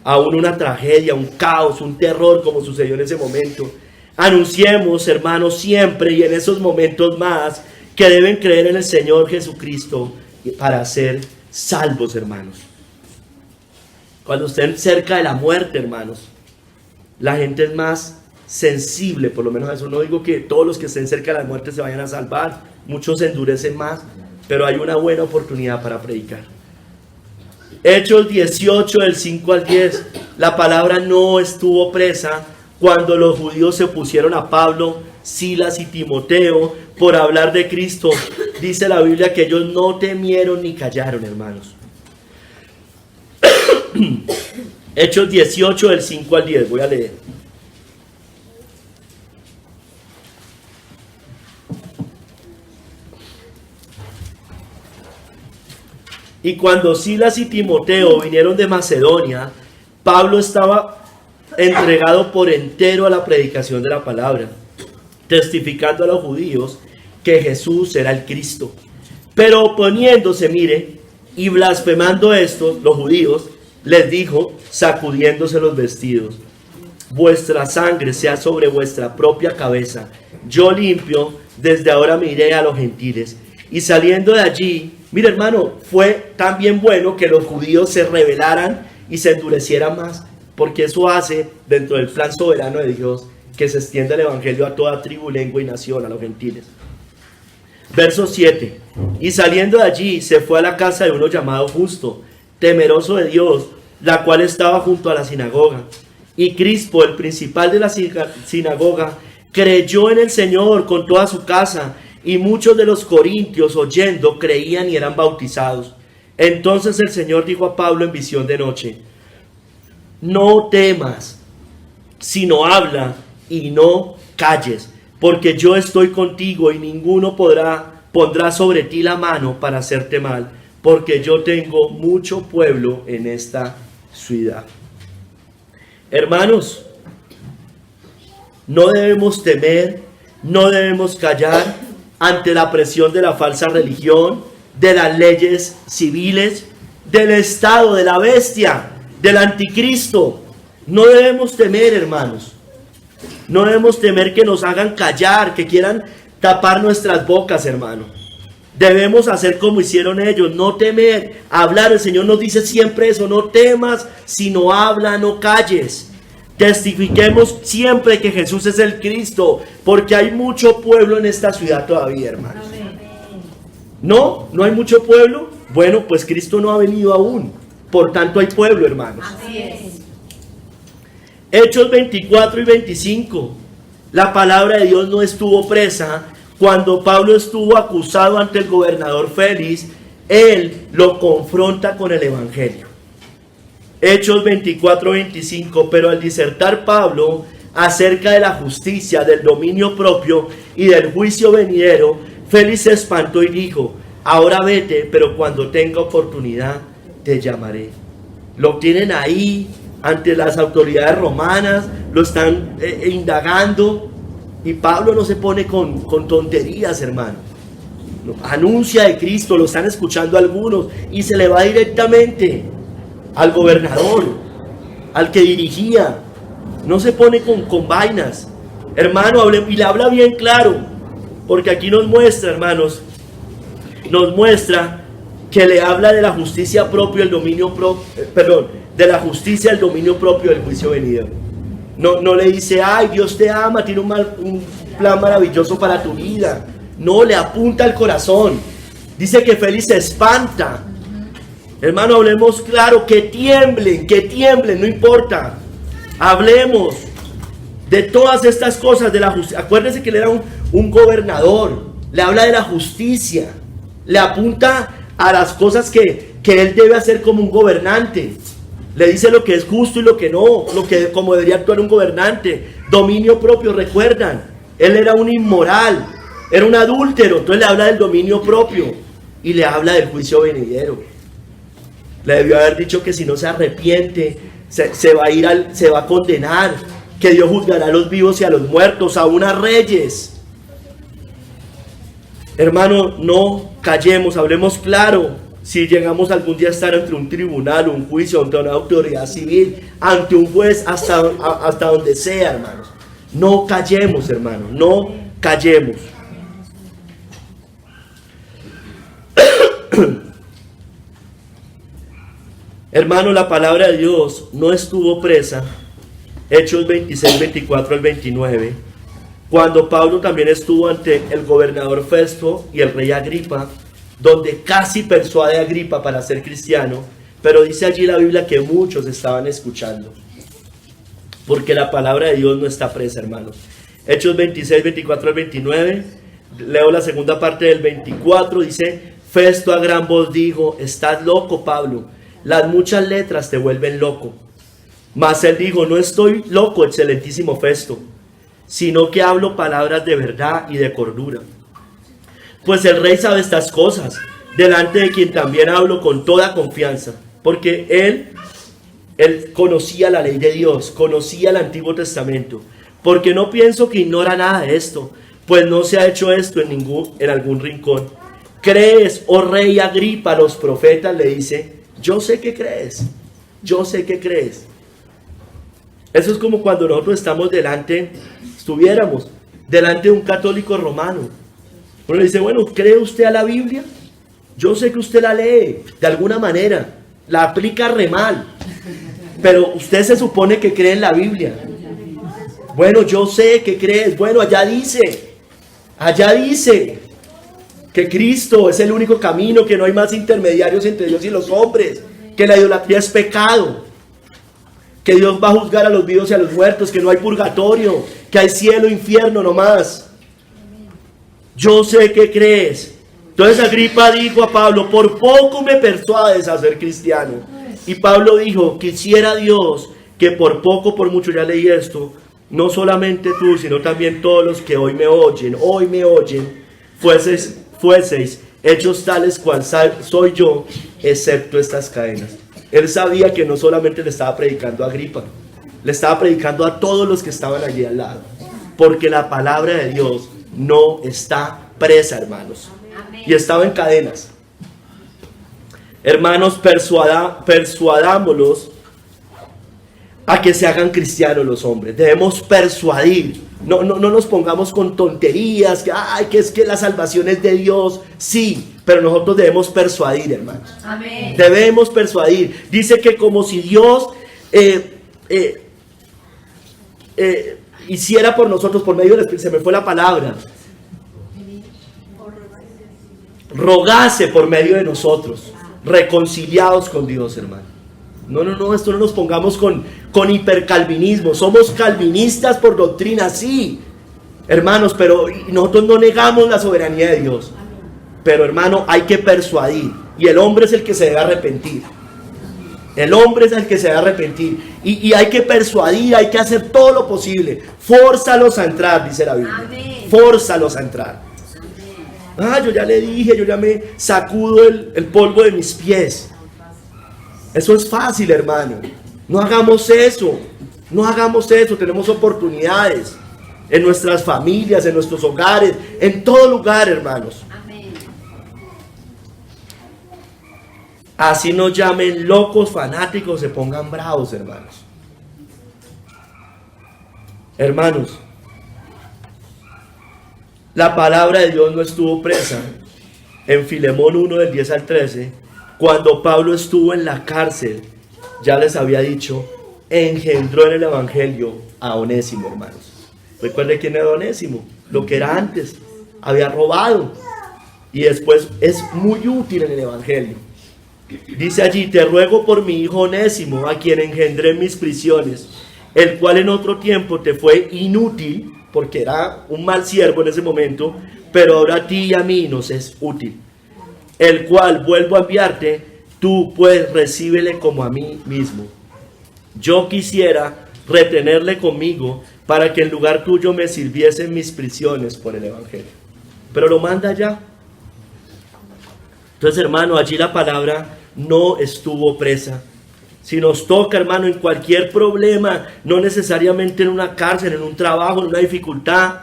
Aún una tragedia, un caos, un terror como sucedió en ese momento. Anunciemos, hermanos, siempre y en esos momentos más, que deben creer en el Señor Jesucristo para ser salvos, hermanos. Cuando estén cerca de la muerte, hermanos, la gente es más sensible, por lo menos a eso. No digo que todos los que estén cerca de la muerte se vayan a salvar, muchos se endurecen más, pero hay una buena oportunidad para predicar. Hechos 18, del 5 al 10, la palabra no estuvo presa cuando los judíos se opusieron a Pablo, Silas y Timoteo por hablar de Cristo. Dice la Biblia que ellos no temieron ni callaron, hermanos. Hechos 18, del 5 al 10, voy a leer. Y cuando Silas y Timoteo vinieron de Macedonia, Pablo estaba entregado por entero a la predicación de la palabra, testificando a los judíos que Jesús era el Cristo. Pero oponiéndose, mire, y blasfemando estos, los judíos, les dijo, sacudiéndose los vestidos: vuestra sangre sea sobre vuestra propia cabeza. Yo limpio, desde ahora me iré a los gentiles. Y saliendo de allí, mire, hermano, fue también bueno que los judíos se rebelaran y se endurecieran más, porque eso hace, dentro del plan soberano de Dios, que se extienda el evangelio a toda tribu, lengua y nación, a los gentiles. Verso 7. Y saliendo de allí, se fue a la casa de uno llamado Justo, temeroso de Dios, la cual estaba junto a la sinagoga. Y Crispo, el principal de la sinagoga, creyó en el Señor con toda su casa. Y muchos de los corintios, oyendo, creían y eran bautizados. Entonces el Señor dijo a Pablo en visión de noche: no temas, sino habla y no calles, porque yo estoy contigo y ninguno pondrá sobre ti la mano para hacerte mal, porque yo tengo mucho pueblo en esta ciudad. Hermanos, no debemos temer, no debemos callar ante la presión de la falsa religión, de las leyes civiles, del estado, de la bestia, del anticristo. No debemos temer, hermanos. No debemos temer que nos hagan callar, que quieran tapar nuestras bocas, hermano. Debemos hacer como hicieron ellos, no temer, hablar. El Señor nos dice siempre eso, no temas, sino habla, no calles. Testifiquemos siempre que Jesús es el Cristo, porque hay mucho pueblo en esta ciudad todavía, hermanos. ¿No? ¿No hay mucho pueblo? Bueno, pues Cristo no ha venido aún, por tanto hay pueblo, hermanos. Así es. Hechos 24 y 25. La palabra de Dios no estuvo presa. Cuando Pablo estuvo acusado ante el gobernador Félix, él lo confronta con el evangelio. Hechos 24, 25. Pero al disertar Pablo acerca de la justicia, del dominio propio y del juicio venidero, Félix se espantó y dijo: ahora vete, pero cuando tenga oportunidad te llamaré. Lo tienen ahí ante las autoridades romanas, lo están indagando. Y Pablo no se pone con tonterías, hermano. Anuncia de Cristo, lo están escuchando algunos, y se le va directamente al gobernador, al que dirigía. No se pone con vainas, hermano, y le habla bien claro, porque aquí nos muestra, hermanos, nos muestra que le habla de la justicia propia, el dominio propio, de la justicia, el dominio propio del juicio venidero. No le dice: ay, Dios te ama, tiene un plan maravilloso para tu vida. No, le apunta al corazón. Dice que Félix se espanta. Hermano, hablemos claro, que tiemblen, no importa. Hablemos de todas estas cosas de la justicia. Acuérdense que él era un gobernador. Le habla de la justicia. Le apunta a las cosas que él debe hacer como un gobernante. Le dice lo que es justo y lo que no, como debería actuar un gobernante. Dominio propio, recuerdan, él era un inmoral, era un adúltero, entonces le habla del dominio propio y le habla del juicio venidero. Le debió haber dicho que si no se arrepiente, se va a condenar, que Dios juzgará a los vivos y a los muertos, aún a reyes. Hermano, no callemos, hablemos claro. Si llegamos algún día a estar ante un tribunal, un juicio, ante una autoridad civil, ante un juez, hasta donde sea, hermanos. No callemos, hermanos, no callemos. Hermano, la palabra de Dios no estuvo presa. Hechos 26, 24 al 29. Cuando Pablo también estuvo ante el gobernador Festo y el rey Agripa, donde casi persuade a Agripa para ser cristiano, pero dice allí la Biblia que muchos estaban escuchando, porque la palabra de Dios no está presa, hermanos. Hechos 26, 24 al 29, leo la segunda parte del 24, dice: Festo a gran voz dijo: estás loco, Pablo, las muchas letras te vuelven loco. Mas él dijo: no estoy loco, excelentísimo Festo, sino que hablo palabras de verdad y de cordura. Pues el rey sabe estas cosas, delante de quien también hablo con toda confianza, porque él conocía la ley de Dios, conocía el Antiguo Testamento, porque no pienso que ignora nada de esto, pues no se ha hecho esto en algún rincón. ¿Crees, oh rey Agripa, los profetas? Le dice. Yo sé que crees, yo sé que crees. Eso es como cuando nosotros estuviéramos delante de un católico romano. Uno le dice: bueno, ¿cree usted a la Biblia? Yo sé que usted la lee de alguna manera, la aplica re mal, pero usted se supone que cree en la Biblia. Bueno, yo sé que crees. Bueno, allá dice que Cristo es el único camino, que no hay más intermediarios entre Dios y los hombres, que la idolatría es pecado, que Dios va a juzgar a los vivos y a los muertos, que no hay purgatorio, que hay cielo e infierno nomás. Yo sé que crees. Entonces Agripa dijo a Pablo: por poco me persuades a ser cristiano. Y Pablo dijo: quisiera Dios que por poco, por mucho, ya leí esto, no solamente tú, sino también todos los que hoy me oyen, fueseis hechos tales cual soy yo, excepto estas cadenas. Él sabía que no solamente le estaba predicando a Agripa, le estaba predicando a todos los que estaban allí al lado, porque la palabra de Dios no está presa, hermanos. Y estaba en cadenas. Hermanos, persuadámoslos a que se hagan cristianos los hombres. Debemos persuadir. No nos pongamos con tonterías, que, ay, que es que la salvación es de Dios. Sí, pero nosotros debemos persuadir, hermanos. Amén. Debemos persuadir. Dice que como si Dios hiciera por nosotros, por medio del Espíritu, se me fue la palabra, rogase por medio de nosotros, reconciliados con Dios, hermano. No, esto no nos pongamos con hipercalvinismo. Somos calvinistas por doctrina, sí, hermanos, pero nosotros no negamos la soberanía de Dios. Pero, hermano, hay que persuadir, y el hombre es el que se debe arrepentir. El hombre es el que se debe arrepentir, y hay que persuadir, hay que hacer todo lo posible. Fórzalos a entrar, dice la Biblia. Amén. Fórzalos a entrar. Yo ya le dije, yo ya me sacudo el polvo de mis pies. Eso es fácil, hermano. No hagamos eso. No hagamos eso. Tenemos oportunidades en nuestras familias, en nuestros hogares, en todo lugar, hermanos. Amén. Así nos llamen locos, fanáticos, se pongan bravos, hermanos. Hermanos, la palabra de Dios no estuvo presa. En Filemón 1 del 10 al 13, cuando Pablo estuvo en la cárcel, ya les había dicho, engendró en el evangelio a Onésimo, hermanos. Recuerden quién era Onésimo, lo que era antes, había robado, y después es muy útil en el evangelio. Dice allí, te ruego por mi hijo Onésimo, a quien engendré en mis prisiones, el cual en otro tiempo te fue inútil, porque era un mal siervo en ese momento, pero ahora a ti y a mí nos es útil. El cual vuelvo a enviarte, tú pues recíbele como a mí mismo. Yo quisiera retenerle conmigo, para que en lugar tuyo me sirviese en mis prisiones por el evangelio. Pero lo manda ya. Entonces, hermano, allí la palabra no estuvo presa. Si nos toca, hermano, en cualquier problema, no necesariamente en una cárcel, en un trabajo, en una dificultad,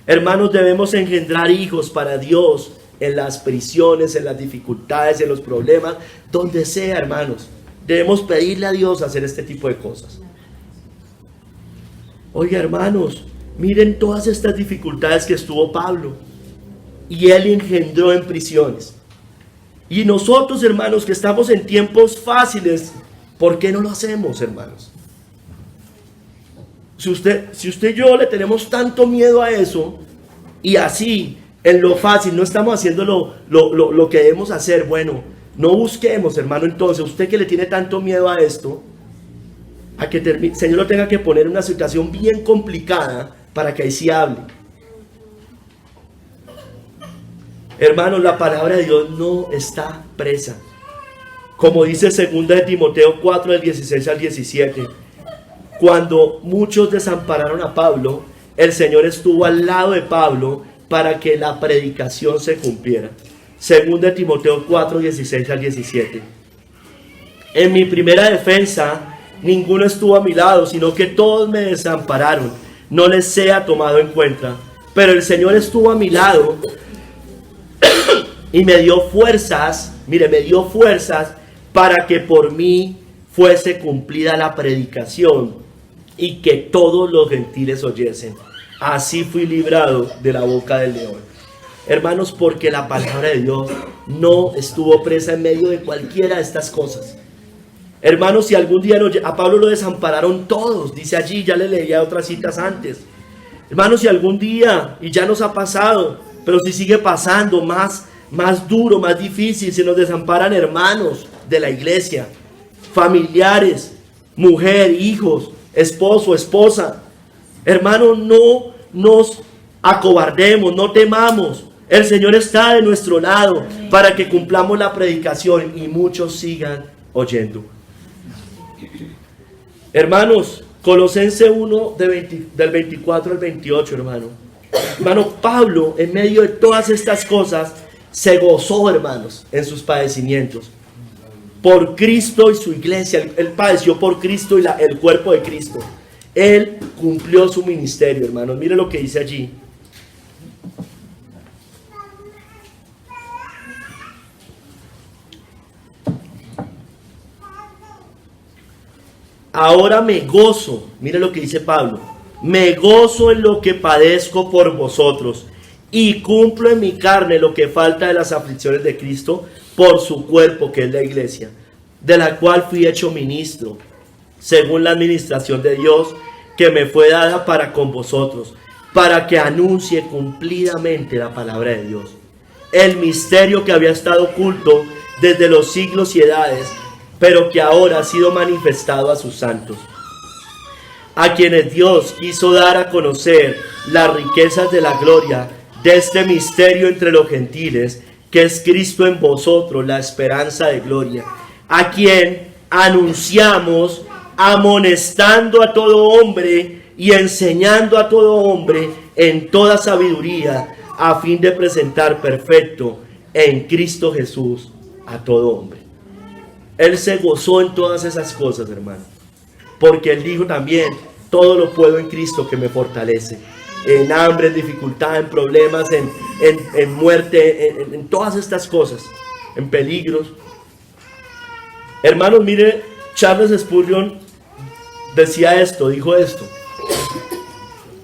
hermanos, debemos engendrar hijos para Dios en las prisiones, en las dificultades, en los problemas, donde sea, hermanos. Debemos pedirle a Dios hacer este tipo de cosas. Oiga, hermanos, miren todas estas dificultades que estuvo Pablo, y él engendró en prisiones. Y nosotros, hermanos, que estamos en tiempos fáciles, ¿por qué no lo hacemos, hermanos? Si usted y yo le tenemos tanto miedo a eso, y así, en lo fácil, no estamos haciendo lo que debemos hacer, bueno, no busquemos, hermano, entonces, usted que le tiene tanto miedo a esto, a que el Señor lo tenga que poner en una situación bien complicada, para que ahí sí hable. Hermanos, la palabra de Dios no está presa. Como dice 2 de Timoteo 4, del 16 al 17, cuando muchos desampararon a Pablo, el Señor estuvo al lado de Pablo para que la predicación se cumpliera. 2 de Timoteo 4, 16 al 17. En mi primera defensa, ninguno estuvo a mi lado, sino que todos me desampararon. No les sea tomado en cuenta. Pero el Señor estuvo a mi lado y me dio fuerzas, mire, me dio fuerzas para que por mí fuese cumplida la predicación y que todos los gentiles oyesen. Así fui librado de la boca del león. Hermanos, porque la palabra de Dios no estuvo presa en medio de cualquiera de estas cosas. Hermanos, si algún día a Pablo lo desampararon todos, dice allí, ya le leía otras citas antes. Hermanos, si algún día, y ya nos ha pasado, pero si sigue pasando más duro, más difícil, se nos desamparan hermanos de la iglesia, familiares, mujer, hijos, esposo, esposa. Hermanos, no nos acobardemos, no temamos. El Señor está de nuestro lado para que cumplamos la predicación y muchos sigan oyendo. Hermanos, Colosenses 1 del 24 al 28, hermano. Hermano, Pablo, en medio de todas estas cosas, se gozó, hermanos, en sus padecimientos. Por Cristo y su iglesia. Él padeció por Cristo y el cuerpo de Cristo. Él cumplió su ministerio, hermanos. Mire lo que dice allí. ahora me gozo, mire lo que dice Pablo, me gozo en lo que padezco por vosotros y cumplo en mi carne lo que falta de las aflicciones de Cristo por su cuerpo, que es la iglesia, de la cual fui hecho ministro, según la administración de Dios que me fue dada para con vosotros, para que anuncie cumplidamente la palabra de Dios, el misterio que había estado oculto desde los siglos y edades, pero que ahora ha sido manifestado a sus santos, a quienes Dios quiso dar a conocer las riquezas de la gloria de este misterio entre los gentiles, que es Cristo en vosotros, la esperanza de gloria, a quien anunciamos amonestando a todo hombre y enseñando a todo hombre en toda sabiduría, a fin de presentar perfecto en Cristo Jesús a todo hombre. Él se gozó en todas esas cosas, hermano, porque él dijo también, todo lo puedo en Cristo que me fortalece. En hambre, en dificultad, en problemas, en muerte, en todas estas cosas, en peligros. Hermanos, mire, Charles Spurgeon decía esto, dijo esto,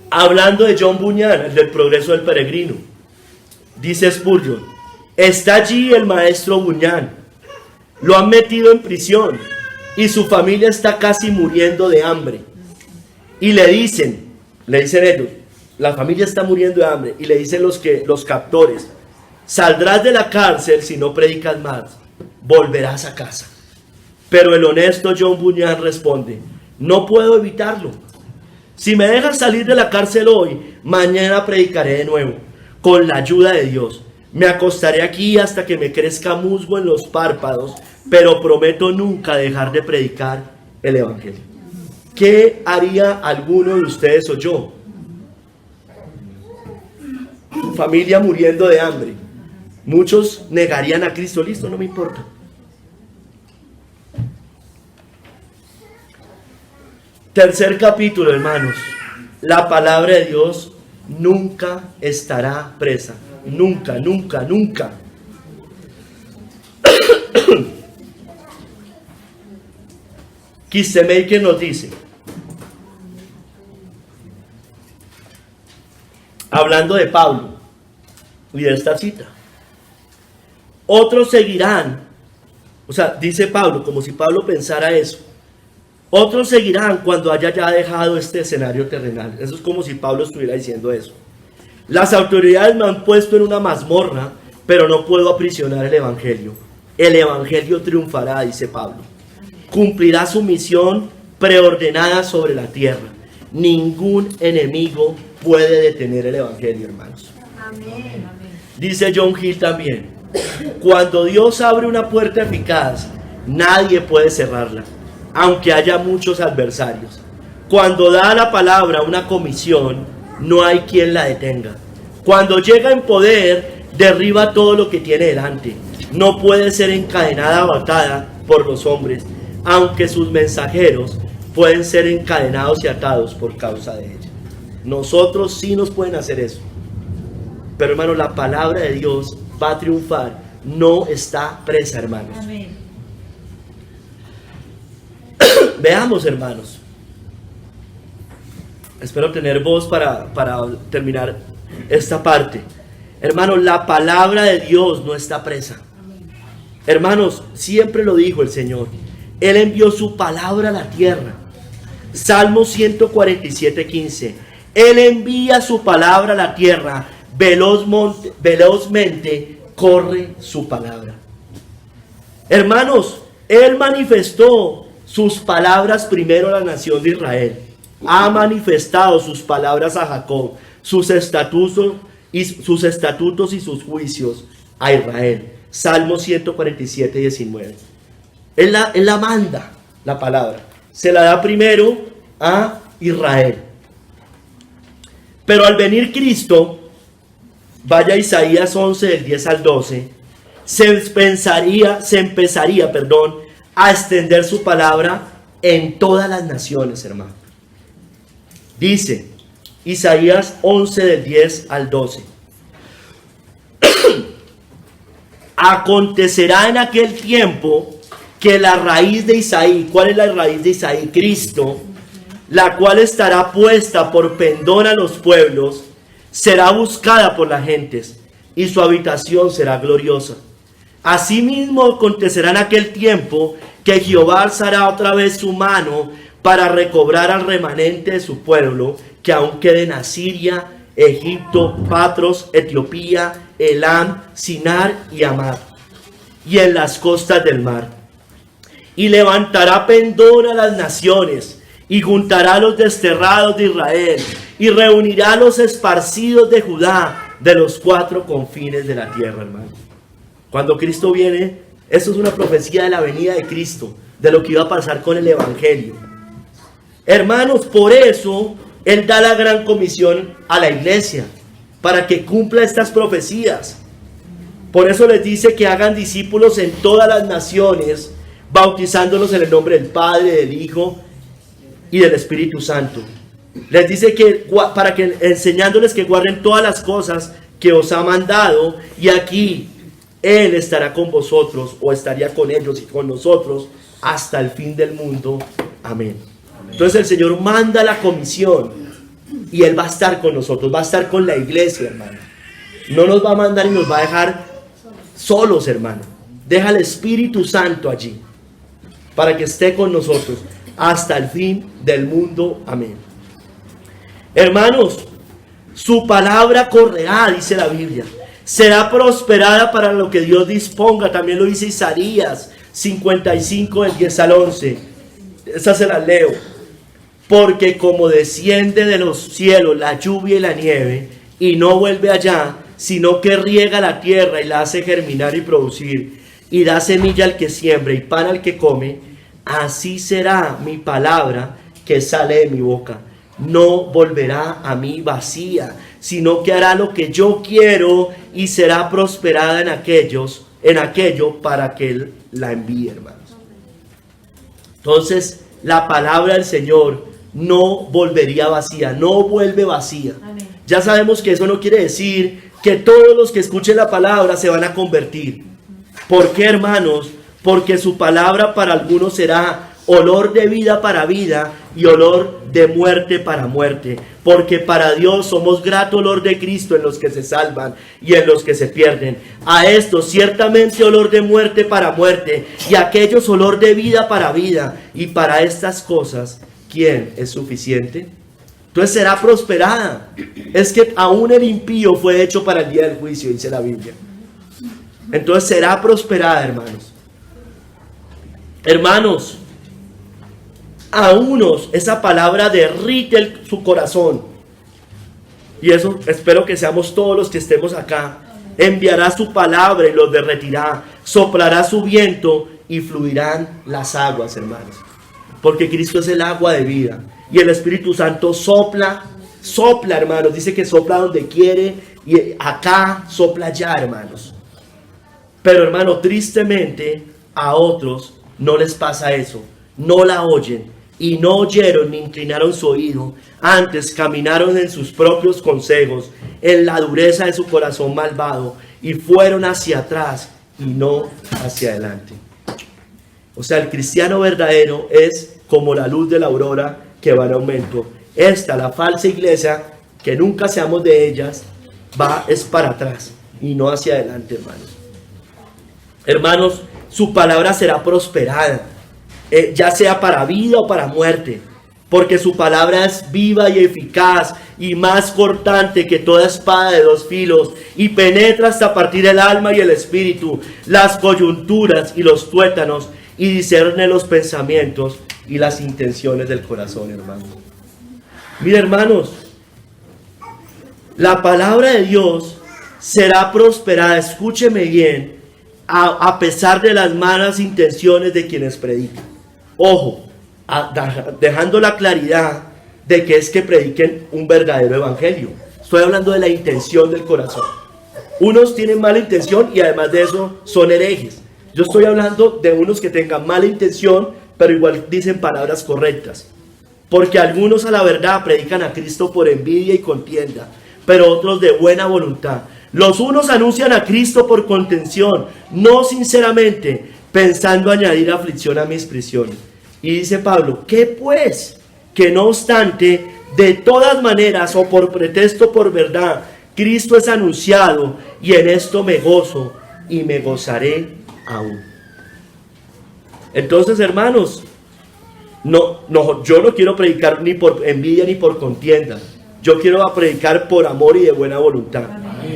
hablando de John Bunyan, el del Progreso del Peregrino. Dice Spurgeon, está allí el maestro Bunyan, lo han metido en prisión y su familia está casi muriendo de hambre. Y le dicen ellos, la familia está muriendo de hambre, y le dicen los captores, saldrás de la cárcel si no predicas más, volverás a casa. Pero el honesto John Bunyan responde, no puedo evitarlo. Si me dejan salir de la cárcel hoy, mañana predicaré de nuevo, con la ayuda de Dios. Me acostaré aquí hasta que me crezca musgo en los párpados, pero prometo nunca dejar de predicar el evangelio. ¿Qué haría alguno de ustedes o yo? Su familia muriendo de hambre. Muchos negarían a Cristo, listo, no me importa. Tercer capítulo, hermanos. La palabra de Dios nunca estará presa. Nunca, nunca, nunca. Kistemaker nos dice, hablando de Pablo y de esta cita, otros seguirán, o sea, dice Pablo, como si Pablo pensara eso, otros seguirán cuando haya ya dejado este escenario terrenal. Eso es como si Pablo estuviera diciendo eso. Las autoridades me han puesto en una mazmorra, pero no puedo aprisionar el evangelio. El evangelio triunfará, dice Pablo. Cumplirá su misión preordenada sobre la tierra. Ningún enemigo puede detener el evangelio, hermanos. Amén. Dice John Hill también, cuando Dios abre una puerta eficaz, nadie puede cerrarla, aunque haya muchos adversarios. Cuando da la palabra una comisión, no hay quien la detenga. Cuando llega en poder, derriba todo lo que tiene delante. No puede ser encadenada o atada por los hombres, aunque sus mensajeros pueden ser encadenados y atados por causa de ella. Nosotros sí nos pueden hacer eso. Pero hermanos, la palabra de Dios va a triunfar. No está presa, hermanos. Amén. Veamos, hermanos. Espero tener voz para terminar esta parte. Hermanos, la palabra de Dios no está presa. Hermanos, siempre lo dijo el Señor. Él envió su palabra a la tierra. Salmo 147:15. Él envía su palabra a la tierra. Velozmente corre su palabra. Hermanos, Él manifestó sus palabras primero a la nación de Israel. Ha manifestado sus palabras a Jacob, sus estatutos y sus juicios a Israel. Salmo 147:19. Él la manda, la palabra. Se la da primero a Israel. Pero al venir Cristo, vaya a Isaías 11, del 10 al 12, se empezaría, a extender su palabra en todas las naciones, hermano. Dice Isaías 11, del 10 al 12. Acontecerá en aquel tiempo que la raíz de Isaí, ¿cuál es la raíz de Isaí? Cristo, la cual estará puesta por pendón a los pueblos, será buscada por las gentes, y su habitación será gloriosa. Asimismo acontecerá en aquel tiempo que Jehová alzará otra vez su mano para recobrar al remanente de su pueblo, que aún quede en Asiria, Egipto, Patros, Etiopía, Elam, Sinar y Amad, y en las costas del mar. Y levantará pendón a las naciones, y juntará a los desterrados de Israel, y reunirá a los esparcidos de Judá, de los 4 confines de la tierra, hermano. Cuando Cristo viene, esto es una profecía de la venida de Cristo, de lo que iba a pasar con el Evangelio. Hermanos, por eso Él da la gran comisión a la iglesia, para que cumpla estas profecías. Por eso les dice que hagan discípulos en todas las naciones, bautizándolos en el nombre del Padre, del Hijo y del Espíritu Santo. Les dice que para que enseñándoles que guarden todas las cosas que os ha mandado, y aquí Él estará con vosotros, o estaría con ellos y con nosotros hasta el fin del mundo. Amén. Entonces el Señor manda la comisión y Él va a estar con nosotros, va a estar con la iglesia, hermano. No nos va a mandar y nos va a dejar solos, hermano. Deja el Espíritu Santo allí para que esté con nosotros hasta el fin del mundo. Amén. Hermanos, su palabra correrá, dice la Biblia. Será prosperada para lo que Dios disponga. También lo dice Isaías 55, del 10 al 11. Esa se la leo. Porque como desciende de los cielos la lluvia y la nieve, y no vuelve allá, sino que riega la tierra y la hace germinar y producir, y da semilla al que siembra y pan al que come, así será mi palabra que sale de mi boca. No volverá a mí vacía, sino que hará lo que yo quiero, y será prosperada en aquello para que Él la envíe, hermanos. Entonces, la palabra del Señor no volvería vacía, no vuelve vacía. Amén. Ya sabemos que eso no quiere decir que todos los que escuchen la palabra se van a convertir. ¿Por qué, hermanos? Porque su palabra para algunos será olor de vida para vida y olor de muerte para muerte. Porque para Dios somos grato olor de Cristo en los que se salvan y en los que se pierden. A estos ciertamente olor de muerte para muerte, y a aquellos olor de vida para vida. Y para estas cosas, ¿quién es suficiente? Entonces será prosperada. Es que aún el impío fue hecho para el día del juicio, dice la Biblia. Entonces será prosperada, hermanos. Hermanos, a unos esa palabra derrite su corazón. Y eso espero que seamos todos los que estemos acá. Enviará su palabra y los derretirá. Soplará su viento y fluirán las aguas, hermanos. Porque Cristo es el agua de vida. Y el Espíritu Santo sopla, hermanos. Dice que sopla donde quiere. Y acá sopla allá, hermanos. Pero, hermano, tristemente a otros no les pasa eso. No la oyen. Y no oyeron ni inclinaron su oído. Antes caminaron en sus propios consejos, en la dureza de su corazón malvado. Y fueron hacia atrás y no hacia adelante. O sea, el cristiano verdadero es como la luz de la aurora que va en aumento. Esta, la falsa iglesia, que nunca seamos de ellas, es para atrás y no hacia adelante, hermanos. Hermanos, su palabra será prosperada, ya sea para vida o para muerte, porque su palabra es viva y eficaz y más cortante que toda espada de 2 filos, y penetra hasta partir el alma y el espíritu, las coyunturas y los tuétanos, y discierne los pensamientos y las intenciones del corazón, hermanos. Mira, hermanos, la palabra de Dios será prosperada, escúcheme bien, a pesar de las malas intenciones de quienes predican. Ojo, dejando la claridad de que es que prediquen un verdadero evangelio. Estoy hablando de la intención del corazón. Unos tienen mala intención y además de eso son herejes. Yo estoy hablando de unos que tengan mala intención, pero igual dicen palabras correctas. Porque algunos a la verdad predican a Cristo por envidia y contienda, pero otros de buena voluntad. Los unos anuncian a Cristo por contención, no sinceramente, pensando añadir aflicción a mis prisiones. Y dice Pablo, ¿qué pues? Que no obstante, de todas maneras, o por pretexto o por verdad, Cristo es anunciado, y en esto me gozo y me gozaré aún. Entonces, hermanos, yo no quiero predicar ni por envidia ni por contienda. Yo quiero predicar por amor y de buena voluntad.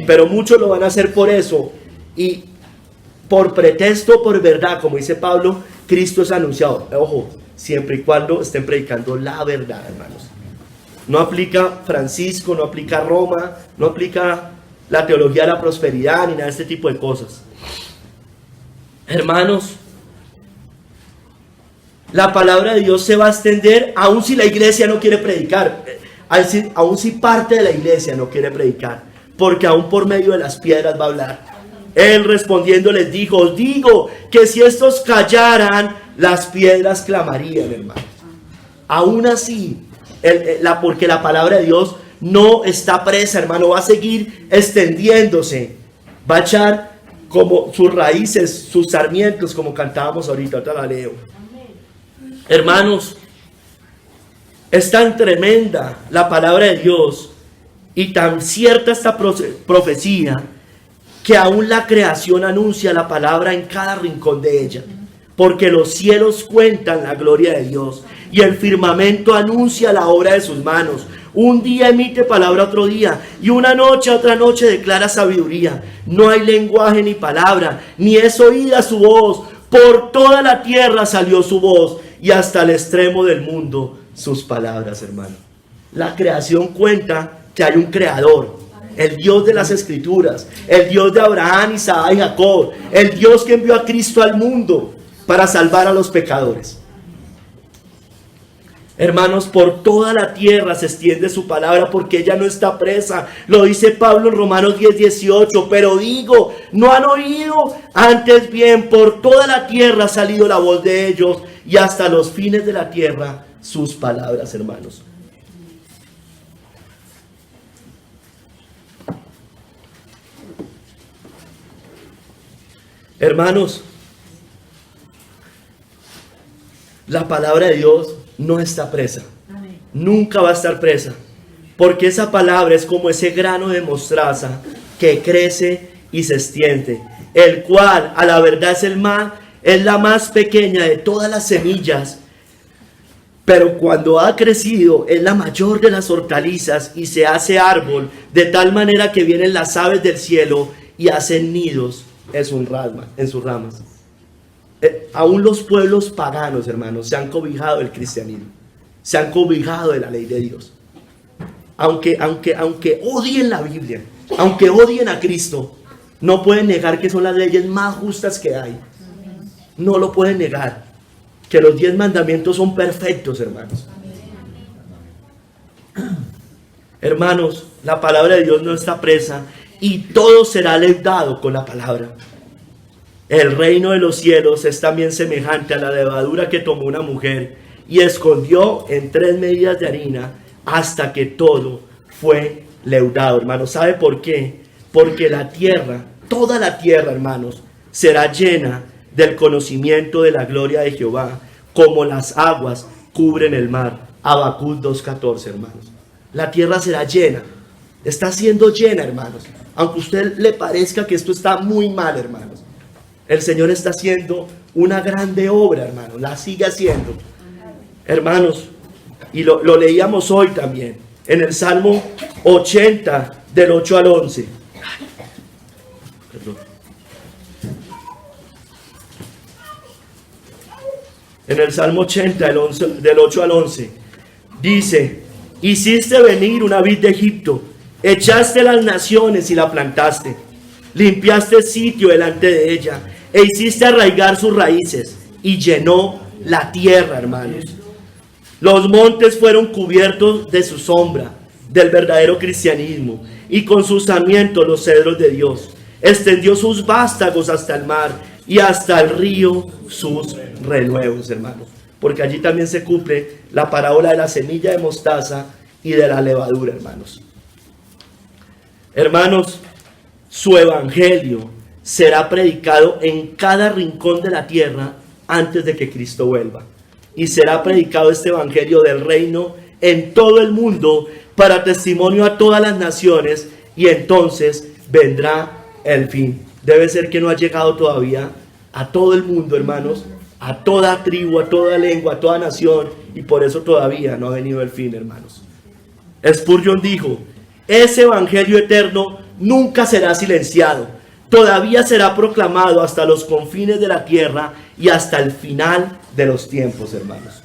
Pero muchos lo van a hacer por eso. Y por pretexto, por verdad, como dice Pablo, Cristo es anunciado. Ojo, siempre y cuando estén predicando la verdad, hermanos. No aplica Francisco, no aplica Roma, no aplica la teología de la prosperidad, ni nada de este tipo de cosas. Hermanos, la palabra de Dios se va a extender, aun si la iglesia no quiere predicar, aun si parte de la iglesia no quiere predicar, porque aún por medio de las piedras va a hablar. Él respondiendo les dijo, os digo que si estos callaran, las piedras clamarían, hermano. Aún así, porque la palabra de Dios no está presa, hermano, va a seguir extendiéndose, va a echar como sus raíces, sus sarmientos, como cantábamos ahorita la leo. Hermanos, es tan tremenda la palabra de Dios y tan cierta esta profecía que aún la creación anuncia la palabra en cada rincón de ella, porque los cielos cuentan la gloria de Dios y el firmamento anuncia la obra de sus manos. Un día emite palabra otro día, y una noche otra noche declara sabiduría. No hay lenguaje ni palabra, ni es oída su voz. Por toda la tierra salió su voz, y hasta el extremo del mundo sus palabras, hermano. La creación cuenta que hay un creador, el Dios de las Escrituras, el Dios de Abraham, Isaac y Jacob, el Dios que envió a Cristo al mundo para salvar a los pecadores. Hermanos, por toda la tierra se extiende su palabra, porque ella no está presa. Lo dice Pablo en Romanos 10:18. Pero digo, ¿no han oído? Antes bien, por toda la tierra ha salido la voz de ellos, y hasta los fines de la tierra sus palabras, hermanos. Hermanos, la palabra de Dios no está presa. Amén. Nunca va a estar presa, porque esa palabra es como ese grano de mostaza que crece y se extiende, el cual a la verdad es la más pequeña de todas las semillas, pero cuando ha crecido es la mayor de las hortalizas y se hace árbol, de tal manera que vienen las aves del cielo y hacen nidos en sus ramas. Aún los pueblos paganos, hermanos, se han cobijado del cristianismo, se han cobijado de la ley de Dios. Aunque odien la Biblia, aunque odien a Cristo, no pueden negar que son las leyes más justas que hay. No lo pueden negar, que los 10 mandamientos son perfectos, hermanos. Hermanos, la palabra de Dios no está presa, y todo será leudado con la palabra. El reino de los cielos es también semejante a la levadura que tomó una mujer y escondió en 3 medidas de harina hasta que todo fue leudado, hermanos. ¿Sabe por qué? Porque la tierra, toda la tierra, hermanos, será llena del conocimiento de la gloria de Jehová, como las aguas cubren el mar. Habacuc 2:14, hermanos. La tierra será llena, está siendo llena, hermanos. Aunque a usted le parezca que esto está muy mal, hermanos, el Señor está haciendo una grande obra, hermanos, la sigue haciendo. Hermanos, y lo leíamos hoy también, en el Salmo 80, del 8 al 11. Perdón. En el Salmo 80, del 8 al 11, dice, hiciste venir una vid de Egipto, echaste las naciones y la plantaste, limpiaste el sitio delante de ella, e hiciste arraigar sus raíces, y llenó la tierra, hermanos. Los montes fueron cubiertos de su sombra, del verdadero cristianismo, y con sus sarmientos los cedros de Dios. Extendió sus vástagos hasta el mar, y hasta el río sus renuevos, hermanos. Porque allí también se cumple la parábola de la semilla de mostaza y de la levadura, hermanos. Hermanos, su evangelio será predicado en cada rincón de la tierra antes de que Cristo vuelva. Y será predicado este evangelio del reino en todo el mundo para testimonio a todas las naciones, y entonces vendrá el fin. Debe ser que no ha llegado todavía a todo el mundo, hermanos, a toda tribu, a toda lengua, a toda nación, y por eso todavía no ha venido el fin, hermanos. Spurgeon dijo: ese evangelio eterno nunca será silenciado, todavía será proclamado hasta los confines de la tierra y hasta el final de los tiempos, hermanos.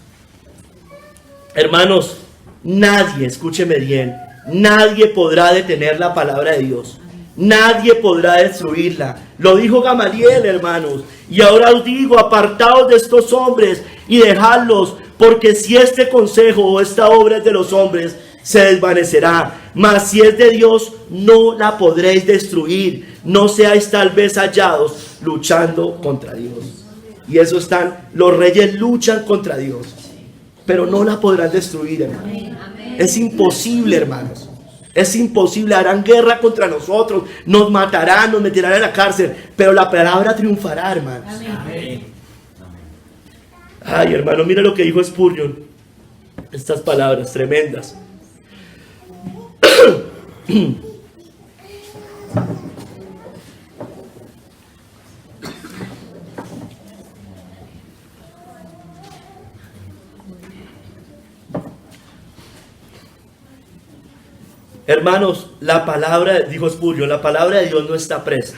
Hermanos, nadie, escúcheme bien, nadie podrá detener la palabra de Dios. Nadie podrá destruirla. Lo dijo Gamaliel, hermanos. Y ahora os digo: apartaos de estos hombres y dejadlos, porque si este consejo o esta obra es de los hombres, se desvanecerá. Mas si es de Dios, no la podréis destruir. No seáis tal vez hallados luchando contra Dios. Y eso están, los reyes luchan contra Dios, pero no la podrán destruir, hermanos. Es imposible, hermanos. Es imposible. Harán guerra contra nosotros, nos matarán, nos meterán en la cárcel, pero la palabra triunfará, hermanos. Amén. Ay, hermano, mira lo que dijo Spurgeon. Estas palabras tremendas. Hermanos, la palabra, dijo Spurgeon, la palabra de Dios no está presa.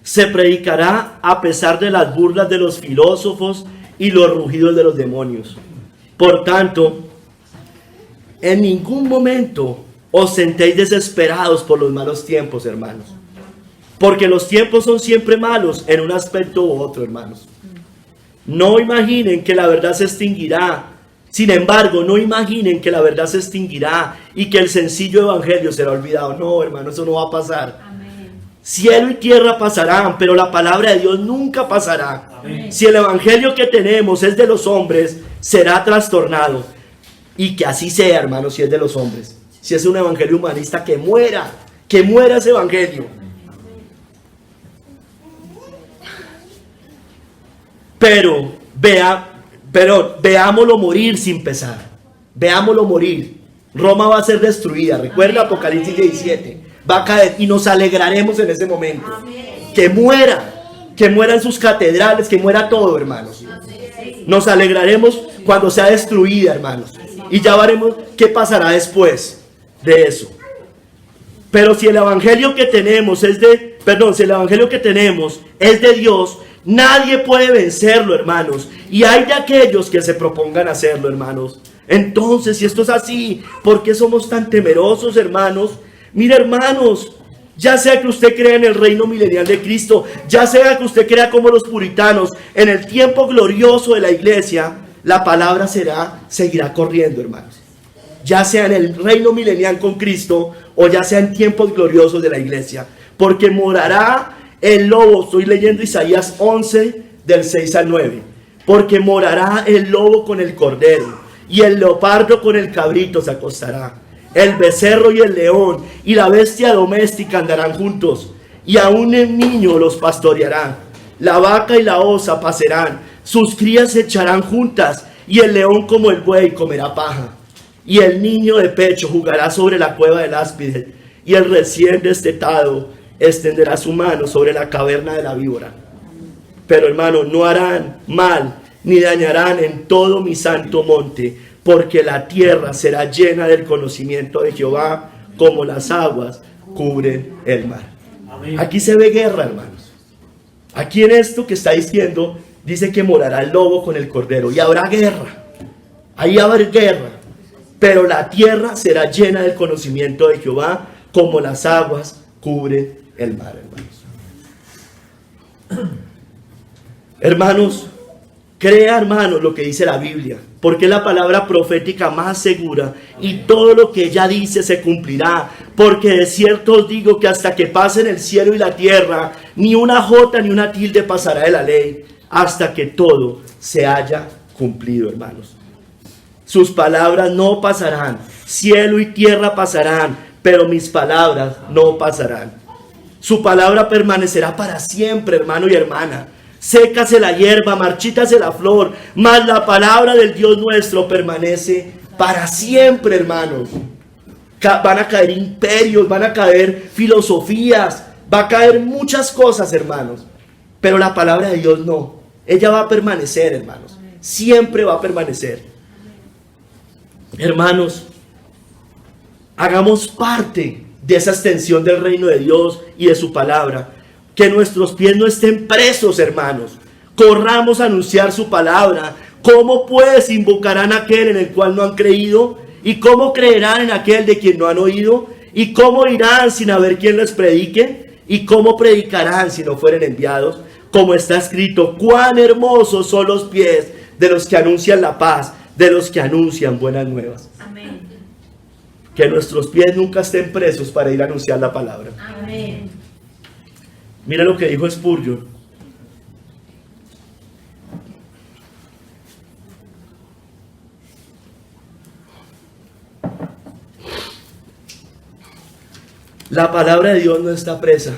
Se predicará a pesar de las burlas de los filósofos y los rugidos de los demonios. Por tanto, en ningún momento os sentéis desesperados por los malos tiempos, hermanos. Porque los tiempos son siempre malos en un aspecto u otro, hermanos. No imaginen que la verdad se extinguirá. Sin embargo, no imaginen que la verdad se extinguirá y que el sencillo evangelio será olvidado. No, hermano, eso no va a pasar. Amén. Cielo y tierra pasarán, pero la palabra de Dios nunca pasará. Amén. Si el evangelio que tenemos es de los hombres, será trastornado. Y que así sea, hermano, si es de los hombres. Si es un evangelio humanista, que muera ese evangelio. Pero veámoslo morir sin pesar. Veámoslo morir. Roma va a ser destruida. Recuerda Apocalipsis 17. Va a caer y nos alegraremos en ese momento. Amén. Que muera en sus catedrales, que muera todo, hermanos. Nos alegraremos cuando sea destruida, hermanos. Y ya veremos qué pasará después de eso. Pero si el evangelio que tenemos es de Dios, nadie puede vencerlo, hermanos. Y hay de aquellos que se propongan hacerlo, hermanos. Entonces, si esto es así, ¿por qué somos tan temerosos, hermanos? Mira, hermanos, ya sea que usted crea en el reino milenial de Cristo, ya sea que usted crea como los puritanos, en el tiempo glorioso de la iglesia, la palabra seguirá corriendo, hermanos. Ya sea en el reino milenial con Cristo, o ya sea en tiempos gloriosos de la iglesia. Porque morará el lobo. Estoy leyendo Isaías 11, del 6 al 9. Porque morará el lobo con el cordero, y el leopardo con el cabrito se acostará. El becerro y el león y la bestia doméstica andarán juntos, y aún el niño los pastoreará. La vaca y la osa pasarán, sus crías se echarán juntas, y el león como el buey comerá paja. Y el niño de pecho jugará sobre la cueva del áspide, y el recién destetado extenderá su mano sobre la caverna de la víbora. Pero, hermano, no harán mal ni dañarán en todo mi santo monte, porque la tierra será llena del conocimiento de Jehová, como las aguas cubren el mar. Amén. Aquí se ve guerra, hermanos. Aquí en esto que está diciendo, dice que morará el lobo con el cordero, y habrá guerra. Ahí habrá guerra. Pero la tierra será llena del conocimiento de Jehová, como las aguas cubren el mar, hermanos. Hermanos, crea, hermanos, lo que dice la Biblia, porque es la palabra profética más segura, y todo lo que ella dice se cumplirá. Porque de cierto os digo que hasta que pasen el cielo y la tierra, ni una jota ni una tilde pasará de la ley, hasta que todo se haya cumplido, hermanos. Sus palabras no pasarán, cielo y tierra pasarán, pero mis palabras no pasarán. Su palabra permanecerá para siempre, hermano y hermana. Sécase la hierba, marchítase la flor, mas la palabra del Dios nuestro permanece para siempre, hermanos. Van a caer imperios, van a caer filosofías, va a caer muchas cosas, hermanos. Pero la palabra de Dios no. Ella va a permanecer, hermanos. Siempre va a permanecer. Hermanos, hagamos parte de esa extensión del reino de Dios y de su palabra. Que nuestros pies no estén presos, hermanos. Corramos a anunciar su palabra. ¿Cómo pues invocarán a aquel en el cual no han creído? ¿Y cómo creerán en aquel de quien no han oído? ¿Y cómo irán sin haber quien les predique? ¿Y cómo predicarán si no fueren enviados? Como está escrito, cuán hermosos son los pies de los que anuncian la paz, de los que anuncian buenas nuevas. Amén. Que nuestros pies nunca estén presos para ir a anunciar la palabra. Amén. Mira lo que dijo Spurgeon. La palabra de Dios no está presa,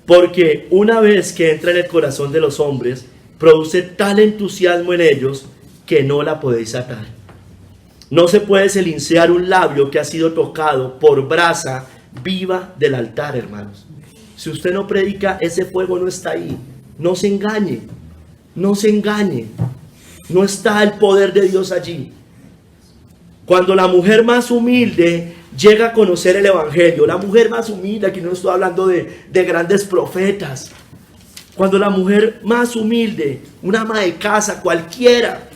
porque una vez que entra en el corazón de los hombres, produce tal entusiasmo en ellos que no la podéis atar. No se puede silenciar un labio que ha sido tocado por brasa viva del altar, hermanos. Si usted no predica, ese fuego no está ahí. No se engañe, no se engañe. No está el poder de Dios allí. Cuando la mujer más humilde llega a conocer el evangelio, la mujer más humilde, aquí no estoy hablando de grandes profetas. Cuando la mujer más humilde, una ama de casa, cualquiera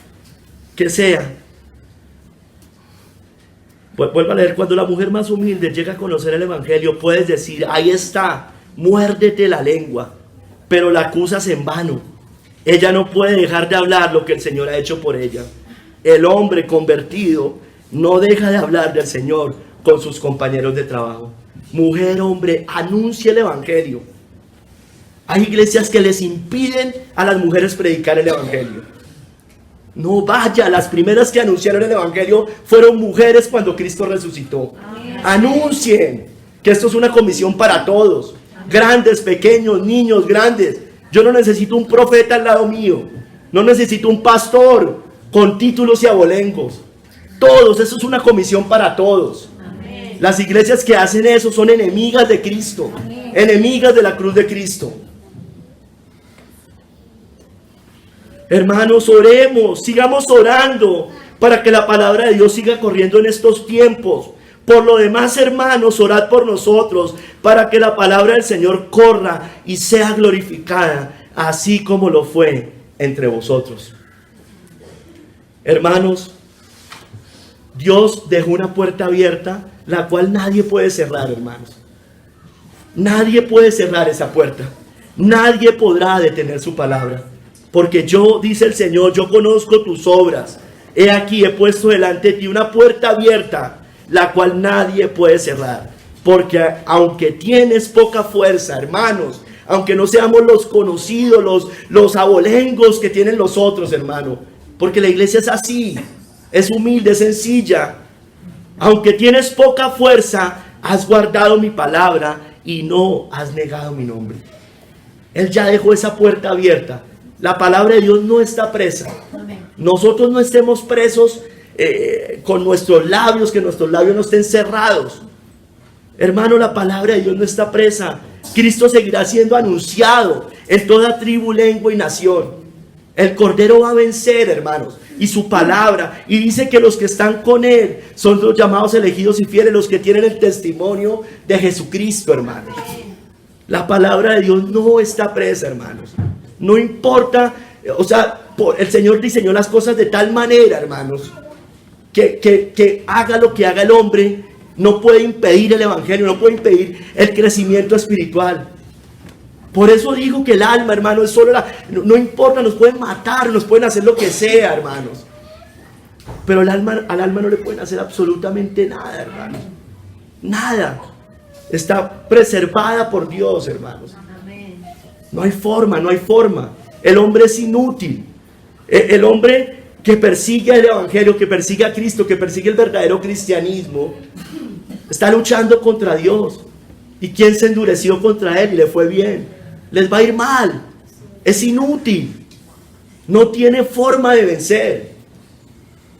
que sea, vuelvo a leer, cuando la mujer más humilde llega a conocer el evangelio, puedes decir, ahí está, muérdete la lengua, pero la acusas en vano. Ella no puede dejar de hablar lo que el Señor ha hecho por ella. El hombre convertido no deja de hablar del Señor con sus compañeros de trabajo. Mujer, hombre, anuncia el evangelio. Hay iglesias que les impiden a las mujeres predicar el evangelio. No vaya, las primeras que anunciaron el evangelio fueron mujeres cuando Cristo resucitó. Anuncien que esto es una comisión para todos, grandes, pequeños, niños, grandes. Yo no necesito un profeta al lado mío, no necesito un pastor con títulos y abolengos. Todos, eso es una comisión para todos. Las iglesias que hacen eso son enemigas de Cristo, enemigas de la cruz de Cristo. Hermanos, oremos, sigamos orando para que la palabra de Dios siga corriendo en estos tiempos. Por lo demás, hermanos, orad por nosotros para que la palabra del Señor corra y sea glorificada, así como lo fue entre vosotros. Hermanos, Dios dejó una puerta abierta, la cual nadie puede cerrar, hermanos. Nadie puede cerrar esa puerta. Nadie podrá detener su palabra. Porque yo, dice el Señor, yo conozco tus obras. He aquí, he puesto delante de ti una puerta abierta, la cual nadie puede cerrar. Porque aunque tienes poca fuerza, hermanos, aunque no seamos los conocidos, los abolengos que tienen los otros, hermano, porque la iglesia es así, es humilde, es sencilla. Aunque tienes poca fuerza, has guardado mi palabra y no has negado mi nombre. Él ya dejó esa puerta abierta. La palabra de Dios no está presa. Nosotros no estemos presos con nuestros labios, que nuestros labios no estén cerrados. Hermano, la palabra de Dios no está presa. Cristo seguirá siendo anunciado en toda tribu, lengua y nación. El Cordero va a vencer, hermanos, y su palabra. Y dice que los que están con Él son los llamados elegidos y fieles, los que tienen el testimonio de Jesucristo, hermanos. La palabra de Dios no está presa, hermanos. No importa, o sea, el Señor diseñó las cosas de tal manera, hermanos, que haga lo que haga el hombre, no puede impedir el evangelio, no puede impedir el crecimiento espiritual. Por eso digo que el alma, hermano, es solo no importa, nos pueden matar, nos pueden hacer lo que sea, hermanos. Pero al alma no le pueden hacer absolutamente nada, hermanos. Nada. Está preservada por Dios, hermanos. No hay forma, no hay forma. El hombre es inútil. El hombre que persigue el evangelio, que persigue a Cristo, que persigue el verdadero cristianismo, está luchando contra Dios. ¿Y quién se endureció contra él y le fue bien? Les va a ir mal. Es inútil. No tiene forma de vencer.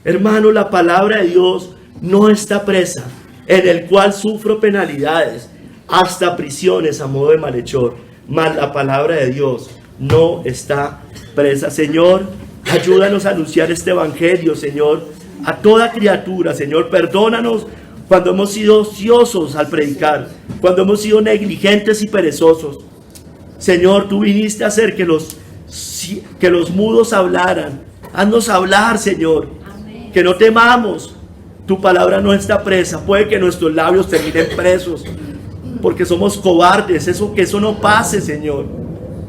Hermano, la palabra de Dios no está presa, en el cual sufro penalidades, hasta prisiones a modo de malhechor. Mas la palabra de Dios no está presa. Señor, ayúdanos a anunciar este evangelio, Señor, a toda criatura. Señor, perdónanos cuando hemos sido ociosos al predicar, cuando hemos sido negligentes y perezosos. Señor, tú viniste a hacer que los mudos hablaran. Haznos hablar, Señor. Amén. Que no temamos. Tu palabra no está presa. Puede que nuestros labios terminen presos porque somos cobardes. Que eso no pase, Señor.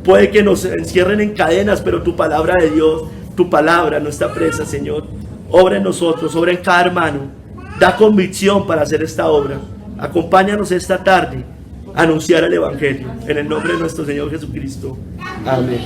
Puede que nos encierren en cadenas, pero tu palabra de Dios, tu palabra no está presa, Señor. Obra en nosotros, obra en cada hermano. Da convicción para hacer esta obra. Acompáñanos esta tarde a anunciar el evangelio. En el nombre de nuestro Señor Jesucristo. Amén.